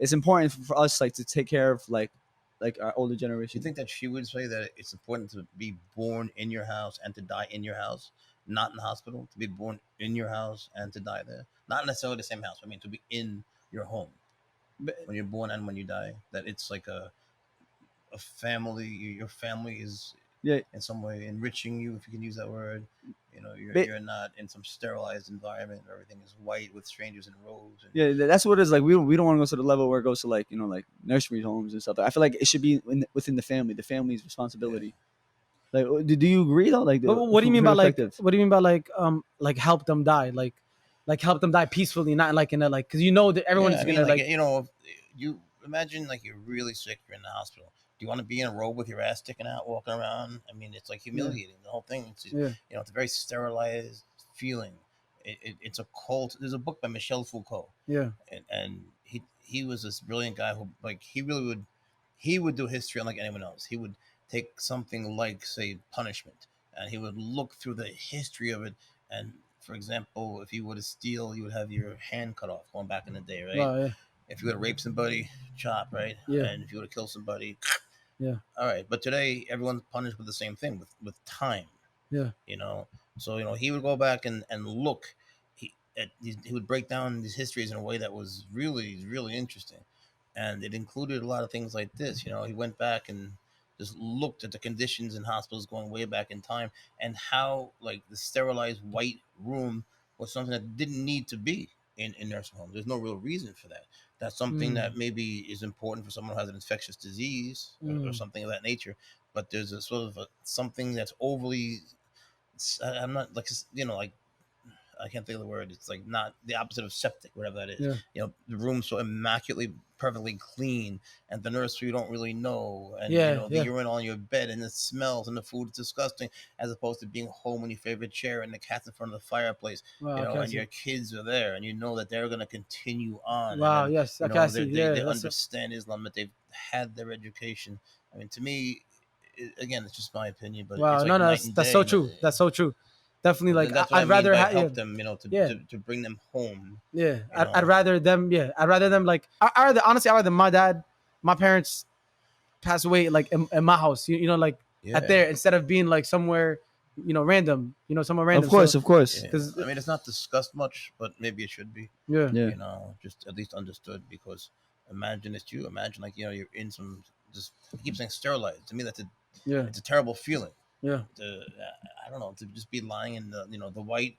It's important for us like to take care of like our older generation. Do you think that she would say that it's important to be born in your house and to die in your house, not in the hospital? To be born in your house and to die there, not necessarily the same house. I mean, to be in your home when you're born and when you die. That it's like a family. Your family is in some way enriching you, if you can use that word. You're not in some sterilized environment where everything is white with strangers in robes. That's what it is. Like we don't want to go to the level where it goes to like like nursery homes and stuff. I feel like it should be within the family's responsibility. Yeah. Like, do you agree though? Like, what do you mean by like help them die? Like help them die peacefully, not like in a like because that everyone's gonna like you imagine like you're really sick, you're in the hospital. Do you want to be in a robe with your ass sticking out, walking around? I mean, it's like humiliating. The whole thing. It's it's a very sterilized feeling. It's a cult. There's a book by Michel Foucault. Yeah, and he was this brilliant guy who like he would do history unlike anyone else. He would take something like say punishment, and he would look through the history of it and for example, if you were to steal, you would have your hand cut off. Going back in the day, right? Wow, yeah, If you were to rape somebody, chop, right? Yeah. And if you were to kill somebody, yeah, all right. But today, everyone's punished with the same thing, with time. yeah, You know, so he would go back and look. He would break down these histories in a way that was really really interesting, and it included a lot of things like this. He went back and just looked at the conditions in hospitals going way back in time, and how like the sterilized white room was something that didn't need to be in nursing homes. There's no real reason for that. That's something that maybe is important for someone who has an infectious disease or something of that nature. But there's a sort of something that's overly. I'm not like like I can't think of the word. It's like not the opposite of septic, whatever that is. Yeah. The room's so immaculately, perfectly clean, and the nurse you don't really know, and the urine on your bed, and it smells, and the food is disgusting, as opposed to being home in your favorite chair and the cat's in front of the fireplace, Wow, and your kids are there, and you know that they're going to continue on. Wow, and then, yes, they understand Islam, that they've had their education. I mean, to me, again, it's just my opinion, but wow, it's like that's so true. That's so true. Definitely, like that's what I'd rather help them, to bring them home. Yeah, I'd rather them. Yeah, I'd rather them. Like I rather honestly, I'd rather my parents pass away like in my house. Like at there instead of being like somewhere, random. Somewhere random. Of course, so, of course. I mean, it's not discussed much, but maybe it should be. Yeah. Yeah. Just at least understood, because imagine it's you. Imagine like you're in some just I keep saying sterilized. To me, it's a terrible feeling. Yeah. I don't know, to just be lying in the the white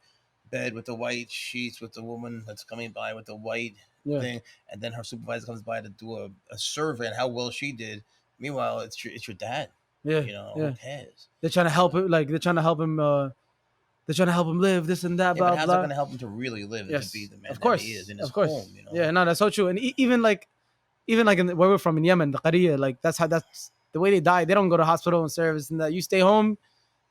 bed with the white sheets, with the woman that's coming by with the white thing, and then her supervisor comes by to do a survey on how well she did. Meanwhile, it's your dad. Yeah. Who cares? They're trying to help him. Like they're trying to help him. They're trying to help him live this and that. Yeah, blah but how's blah. that going to help him to really live and to be the man that he is in his home? Yeah, no, that's so true. And even like where we're from in Yemen, the Qaria, like that's the way they die. They don't go to hospital and service and that. You stay home.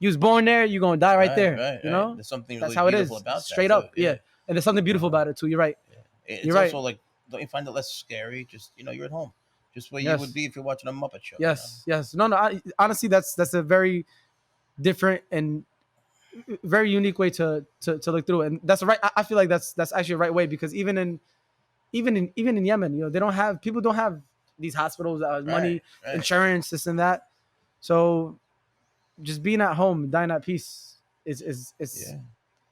You was born there, you're gonna die right there. Right. There's something that's really how it is. about straight that, up, yeah. And there's something beautiful about it too. You're right. Yeah. It's you're right. also like, don't you find it less scary? Just you're at home, just where you would be if you're watching a Muppet show. Yes. No. Honestly, that's a very different and very unique way to look through it. And that's right. I feel like that's actually a right way, because even in Yemen, people don't have these hospitals, money, insurance, this and that. So just being at home, dying at peace is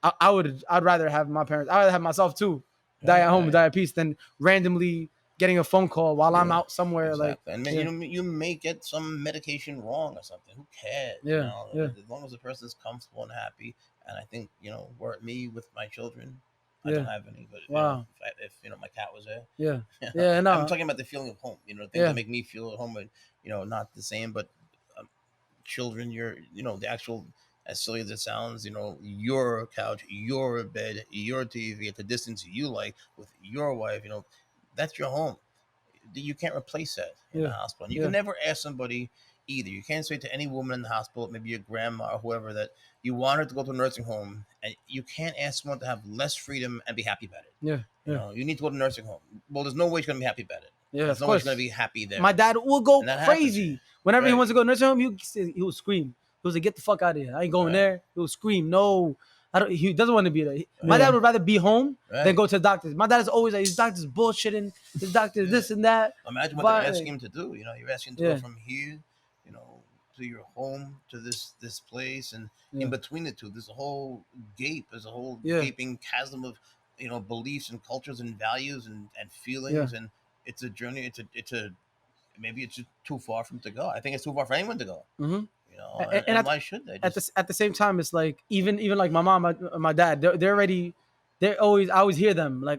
I'd rather have my parents. I'd rather have myself too, die at home, die at peace, than randomly getting a phone call while I'm out somewhere. Exactly. And you may get some medication wrong or something. Who cares? Yeah. As long as the person's comfortable and happy. And I think were me with my children, I don't have any, but wow. If my cat was there, yeah, no, I'm talking about the feeling of home. Things that make me feel at home, and not the same. But children, the actual, as silly as it sounds, your couch, your bed, your TV at the distance you like with your wife, that's your home. You can't replace that in the hospital. And you can never ask somebody either. You can't say to any woman in the hospital, maybe your grandma or whoever, that you want her to go to a nursing home, and you can't ask someone to have less freedom and be happy about it. You need to go to a nursing home. Well, there's no way she's going to be happy about it. There's no way she's going to be happy there. My dad will go crazy. Happens. Whenever he wants to go to nursing home, he will scream. He was like, "Get the fuck out of here! I ain't going there." He will scream. No, I don't. He doesn't want to be there. My dad would rather be home than go to the doctors. My dad is always like, "His doctor's bullshitting. His doctor's this and that." Imagine what they're asking him to do. You're asking him to go from here, to your home, to this place, and in between the two, there's a whole gape. There's a whole gaping chasm of beliefs and cultures and values and feelings, and it's a journey. Maybe it's just too far for him to go. I think it's too far for anyone to go. Mm-hmm. And why should they? At the same time, it's like even like my mom, my dad, they're already. I always hear them like,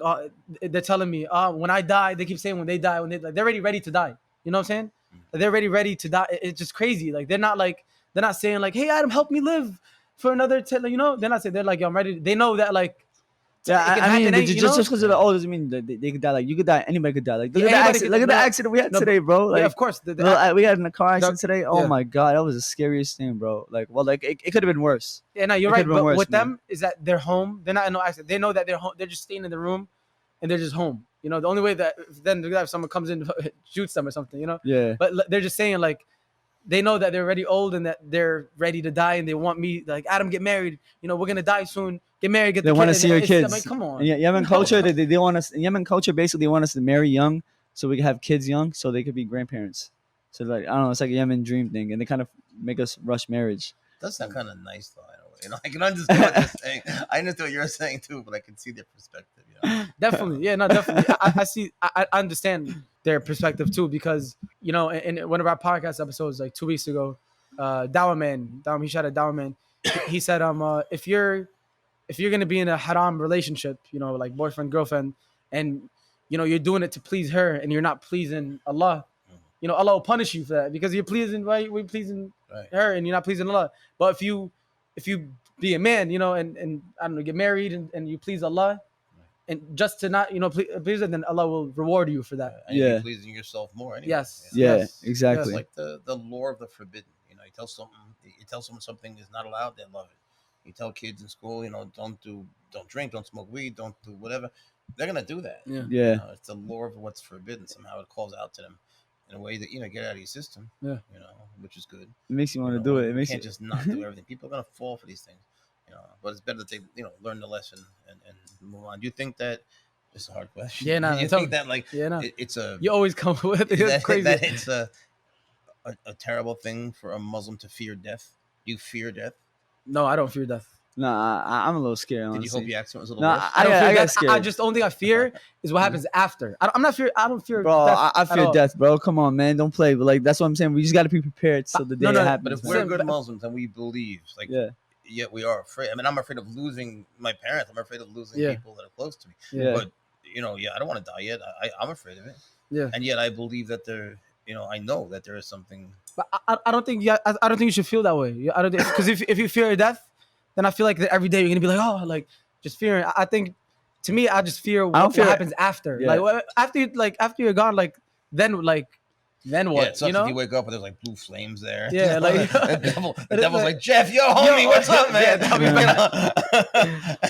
they're telling me, when I die, they keep saying when they die, they're already ready to die. You know what I'm saying? They're already ready to die. It's just crazy. Like they're not saying like, "Hey Adam, help me live for another 10." They're not saying, they're like, "Yo, I'm ready." They know that like. I mean, just because of the old doesn't mean that they could die. Like you could die, anybody could die. Like look at the accident we had today, bro. Like, yeah, of course. We had in a car accident today. Oh my god, that was the scariest thing, bro. Like, it could have been worse. Yeah, no, you're right. But with them is that they're home. They're not in no accident. They know that they're home. They're just staying in the room, and they're just home. The only way that then if someone comes in, shoots them or something. Yeah. But they're just saying like, they know that they're already old and that they're ready to die, and they want me like, Adam, get married. You know, we're gonna die soon. Get married. Get They the want to kid. see your And kids. I'm like, come on. In Yemen culture, they want us. In Yemen culture, basically, they want us to marry young, so we can have kids young, so they could be grandparents. So like, I don't know, it's like a Yemen dream thing, and they kind of make us rush marriage. That's not kind of nice though. You know, I can understand what you're saying. I understand what you're saying too, but I can see their perspective. You know? Definitely, yeah, no, definitely. I see. I understand their perspective too, because you know, in one of our podcast episodes like 2 weeks ago, Dawa Man, he shot a Dawa Man. He said, if you're gonna be in a haram relationship, you know, like boyfriend girlfriend, and you know you're doing it to please her, and you're not pleasing Allah, you know, Allah will punish you for that because you're pleasing, right? We're pleasing her, and you're not pleasing Allah. But if you be a man, you know, and I don't know, get married and you please Allah, and just to not, you know, please it, then Allah will reward you for that. And you're pleasing yourself more. Anyway, Yes. You know? Yes. Exactly. It's like the lore of the forbidden. You know, you tell someone something is not allowed, they love it. You tell kids in school, you know, don't drink, don't smoke weed, don't do whatever. They're gonna do that. Yeah. Yeah. You know, it's the lore of what's forbidden. Somehow it calls out to them in a way that, you know, get out of your system. Yeah. You know, which is good. It makes you want to know, do it. It makes can't you just not do everything. People are gonna fall for these things. You know, but it's better to take, you know, learn the lesson and move on. Do you think that? It's a hard question. Yeah, no. You think that like it's a you always come with it. It's crazy. That it's a terrible thing for a Muslim to fear death? You fear death? No, I don't fear death. Nah, I'm a little scared. Honestly. Did you hope your accident was a little No, worse? I don't fear I got death. scared. I just, the only thing I fear is what happens after. I don't fear bro. death I at fear all. death, bro. Come on, man, don't play. But like that's what I'm saying. We just got to be prepared so the day no, it happens. But if we're good Muslims and we believe, like, yet we are afraid. I mean, I'm afraid of losing my parents. I'm afraid of losing people that are close to me. Yeah. But you know, I don't want to die yet. I'm afraid of it. Yeah. And yet I believe that there, you know, I know that there is something. But I don't think I don't think you should feel that way. I don't think, because if you fear death, then I feel like that every day you're gonna be like, oh, like just fearing. I think, to me, I just fear what happens after. Yeah. Like after you're gone, like then what? Yeah, it sucks you know? if you wake up and there's like blue flames there. Yeah, like the devil's like, Jeff, yo, homie, what's up, man? I'll be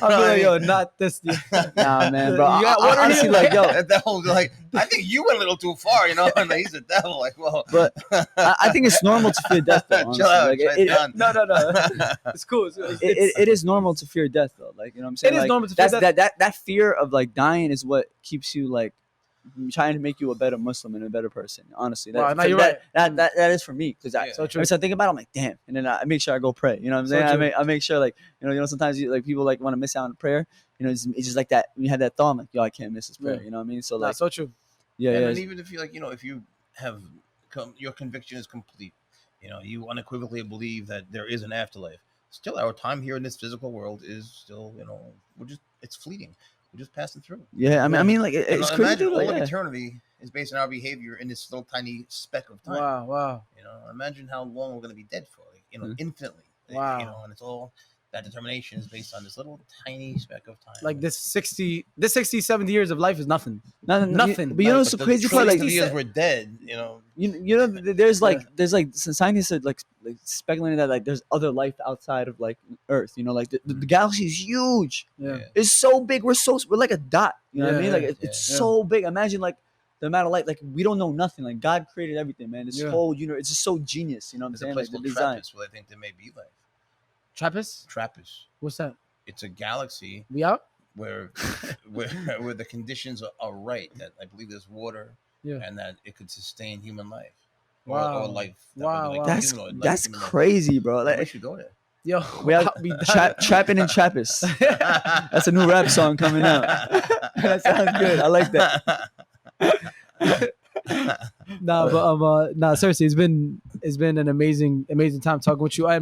like, yo, not this. Nah, man, bro. You got water honestly, here? like, yo, the devil's like, I think you went a little too far, you know. And he's the devil, like, well, but I think it's normal to fear death, though. Chill out, like, no, it's cool. It is normal to fear death, though. Like, you know what I'm saying? It is like, normal to fear death. That fear of like dying is what keeps you like trying to make you a better Muslim and a better person. Honestly, you're right. That is for me, because so true. every time I think about it, I'm like, damn, and then I make sure I go pray. You know what I'm saying? I make sure, like, you know sometimes like people like want to miss out on prayer. You know, it's just like that. When you have that thought, I'm like, yo, I can't miss this prayer. You know what I mean? So like, so true. Yeah. And even if you like, you know, if you have your conviction is complete, you know, you unequivocally believe that there is an afterlife. Still, our time here in this physical world is still, you know, it's fleeting. We're just passing through. Yeah, I mean, like it's crazy. Imagine all of eternity is based on our behavior in this little tiny speck of time. Wow. You know, imagine how long we're going to be dead for. Like, you know, infinitely. Wow. You know, and it's all that determination is based on this little tiny speck of time. Like this 60, 70 years of life is nothing. Nothing. But you know, it's the crazy part. Like, years we're dead. You know. You know, there's like some scientists said like speculating that like there's other life outside of like Earth. You know, like the galaxy is huge. Yeah. It's so big. We're like a dot. You know what I mean? Like it's so big. Imagine like the amount of light. Like we don't know nothing. Like God created everything, man. This whole universe. It's just so genius. You know what I'm saying? There's a place called Trappist where I think there may be life. Trappist. What's that? It's a galaxy. We out? Where the conditions are right. That I believe there's water. Yeah. And that it could sustain human life. Wow. Or life. Wow. That's crazy, bro. Like, we should go there. Yo, we have Trapping and Trappist. That's a new rap song coming out. That sounds good. I like that. Nah, seriously, it's been an amazing time talking with you. I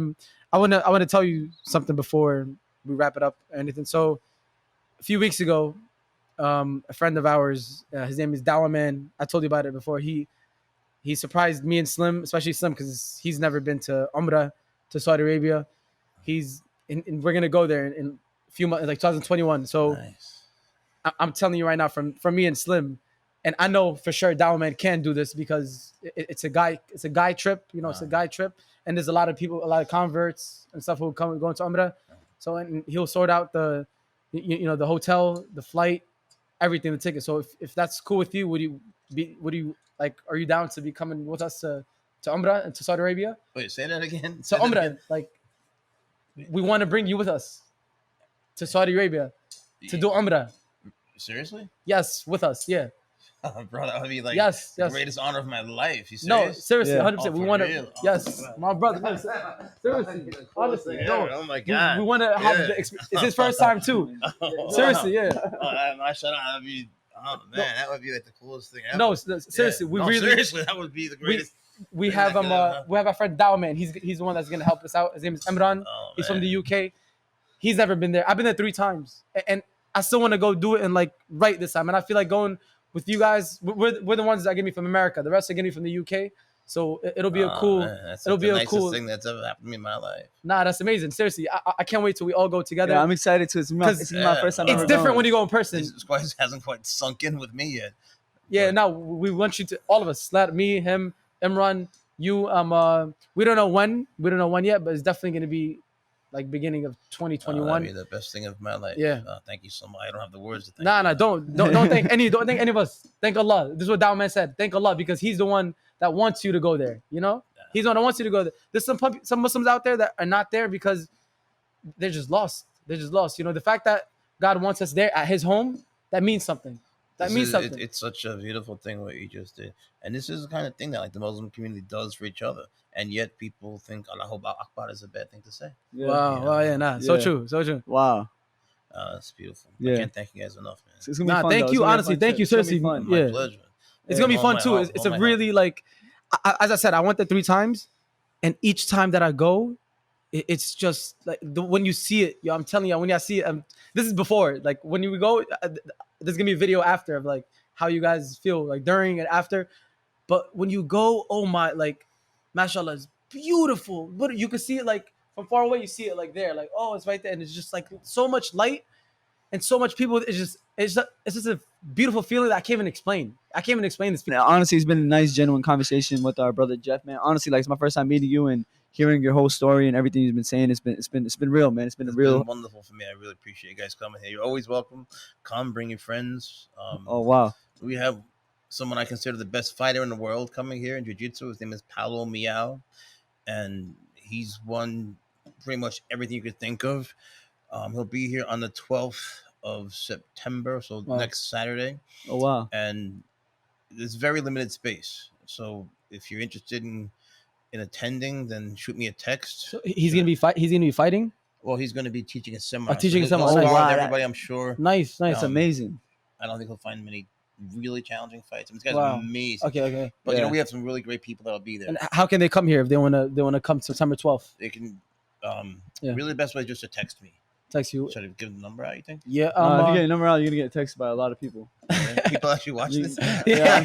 want to tell you something before we wrap it up or anything. So a few weeks ago, a friend of ours, his name is Dawa Man. I told you about it before. He surprised me and Slim, especially Slim, because he's never been to Umrah, to Saudi Arabia. And we're gonna go there in a few months, like 2021. So nice. I'm telling you right now, from me and Slim, and I know for sure Dawa Man can do this because it's a guy trip. You know, it's a guy trip, and there's a lot of people, a lot of converts and stuff who come going to Umrah. So and he'll sort out the hotel, the flight, everything, the ticket. So if that's cool with you, would you like? Are you down to be coming with us to to Umrah and to Saudi Arabia. Wait, say that again. To Umrah, like we want to bring you with us to Saudi Arabia to do Umrah. Seriously? Yes, with us. Yeah. Bro, that would be like yes. the greatest honor of my life. You serious? No, seriously, 100%. We want to. real? Yes, my brother. No, seriously, honestly, no. Oh my God. We want to have the experience. It's his first time too. Seriously, yeah. My shout out. That'd be, oh man, that would be like the coolest thing ever. No, seriously, we really. Seriously, that would be the greatest. We have we have our friend Dow, man. He's the one that's gonna help us out. His name is Imran. He's from the UK. He's never been there. I've been there 3 times, and I still want to go do it and like right this time. And I feel like going with you guys. We're the ones that get me from America. The rest are getting me from the UK. So it'll be a cool. Man, it'll be the a nicest cool thing that's ever happened to me in my life. Nah, that's amazing. Seriously, I can't wait till we all go together. Yeah, I'm excited too. It's my first time. It's different when you go in person. It hasn't quite sunk in with me yet. Yeah, now we want you to all of us. Me, him, Imran, you. We don't know when. We don't know when yet, but it's definitely gonna be like beginning of 2021. That'd be the best thing of my life. Yeah. Thank you so much. I don't have the words to thank. Nah, don't thank any of us. Thank Allah. This is what Dawah Man said. Thank Allah because He's the one that wants you to go there. You know, He's the one that wants you to go there. There's some Muslims out there that are not there because they're just lost. They're just lost. You know, the fact that God wants us there at His home, that means something. Something. It's such a beautiful thing what you just did, and this is the kind of thing that like the Muslim community does for each other, and yet people think Allahu Akbar is a bad thing to say. Yeah. Wow. Well, yeah, nah. So true. So true. Wow. It's beautiful. Yeah. I can't thank you guys enough, man. It's gonna be fun, thank though. you. It's gonna be a Honestly, fun thank trip. you. It's gonna be Seriously, fun. My yeah. pleasure. It's gonna be fun too. Heart, It's a really like, as I said, I went there 3 times, and each time that I go, it's just like when you see it. Yo, I'm telling you, when I see it, this is before. Like when you go, there's gonna be a video after of like how you guys feel like during and after. But when you go, oh my, like, mashallah, it's beautiful. But you can see it like from far away. You see it like there, like oh, it's right there, and it's just like so much light and so much people. It's just a beautiful feeling that I can't even explain. I can't even explain this. Now, honestly, it's been a nice, genuine conversation with our brother Jeff, man. Honestly, like it's my first time meeting you and hearing your whole story and everything you've been saying. It's been real, man. It's been wonderful for me. I really appreciate you guys coming here. You're always welcome. Come, bring your friends. Oh wow. We have someone I consider the best fighter in the world coming here in Jiu-Jitsu. His name is Paulo Miao, and he's won pretty much everything you could think of. He'll be here on the 12th of September, so next Saturday. Oh wow. And there's very limited space. So if you're interested in attending, then shoot me a text. So he's gonna be fighting. Well, he's gonna be teaching a seminar. Teaching a He'll seminar. spar Wow, with everybody, I'm sure. Nice. That's amazing. I don't think he'll find many really challenging fights. I mean, this guy's amazing. Okay. But you know, we have some really great people that'll be there. And how can they come here if they wanna come September 12th? They can. Really, the best way is just to text me. Text you. Should I give the number out? You think? Yeah. If you get a number out, you're gonna get texted by a lot of people. People actually watch this. Yeah,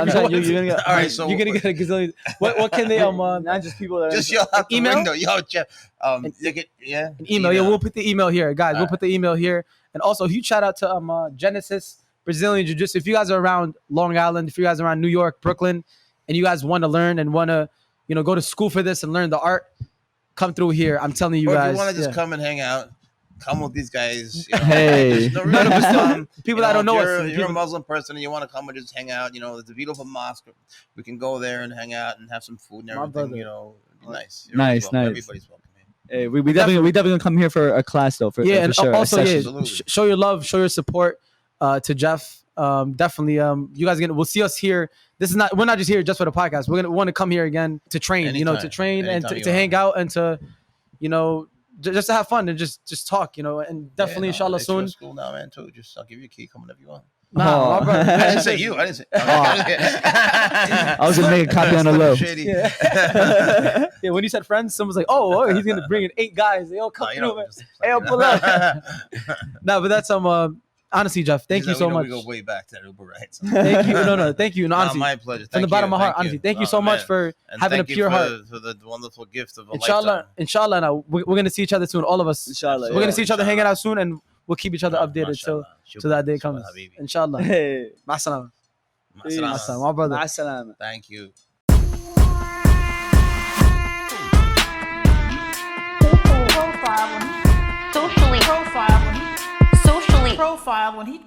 I'm telling you, you're gonna get. All right, so you're gonna get a gazillion. What can they not just people that just yell out the email? window, yo, Jeff. An email. Yeah, we'll put the email here, guys. We'll put the email here, and also huge shout out to Genesis Brazilian Jiu-Jitsu. If you guys are around Long Island, if you guys are around New York, Brooklyn, and you guys want to learn and want to, go to school for this and learn the art, come through here. I'm telling you guys. If you want to just come and hang out, come with these guys. Hey, people that don't know us. You're a Muslim person and you want to come and just hang out. It's a beautiful mosque. We can go there and hang out and have some food and everything. It'd be nice. Nice. Everybody's welcome. Hey, we definitely gonna come here for a class though. For sure. Also show your love, show your support to Jeff. Definitely. You guys will see us here. We're not just here just for the podcast. We want to come here again to train. Anytime. To train and to hang out and to, just to have fun and just talk. And definitely inshallah soon. School now, man. Too. I'll give you a key. Come whenever you want. Nah, my brother. I didn't say you. I didn't say. I was gonna make a copy on the low. Yeah. Yeah. When you said friends, someone's like, "Oh, he's gonna bring in 8 guys. They all come through, man. Hey, pull up." No, but that's honestly, Jeff, thank you so much. We go way back to that Uber ride. So. Thank you. No, thank you. No, honestly, my pleasure. From the bottom of my heart, honestly, thank you so much for having a pure heart. For the wonderful gift of a lifetime. Inshallah. Now we're gonna see each other soon. All of us. Inshallah. We're gonna see each other hanging out soon, and we'll keep each other updated till that day comes. Inshallah. Hey. Ma'asalam. Ma'asalam. My brother. Ma'asalam. Thank you. Socially profile when he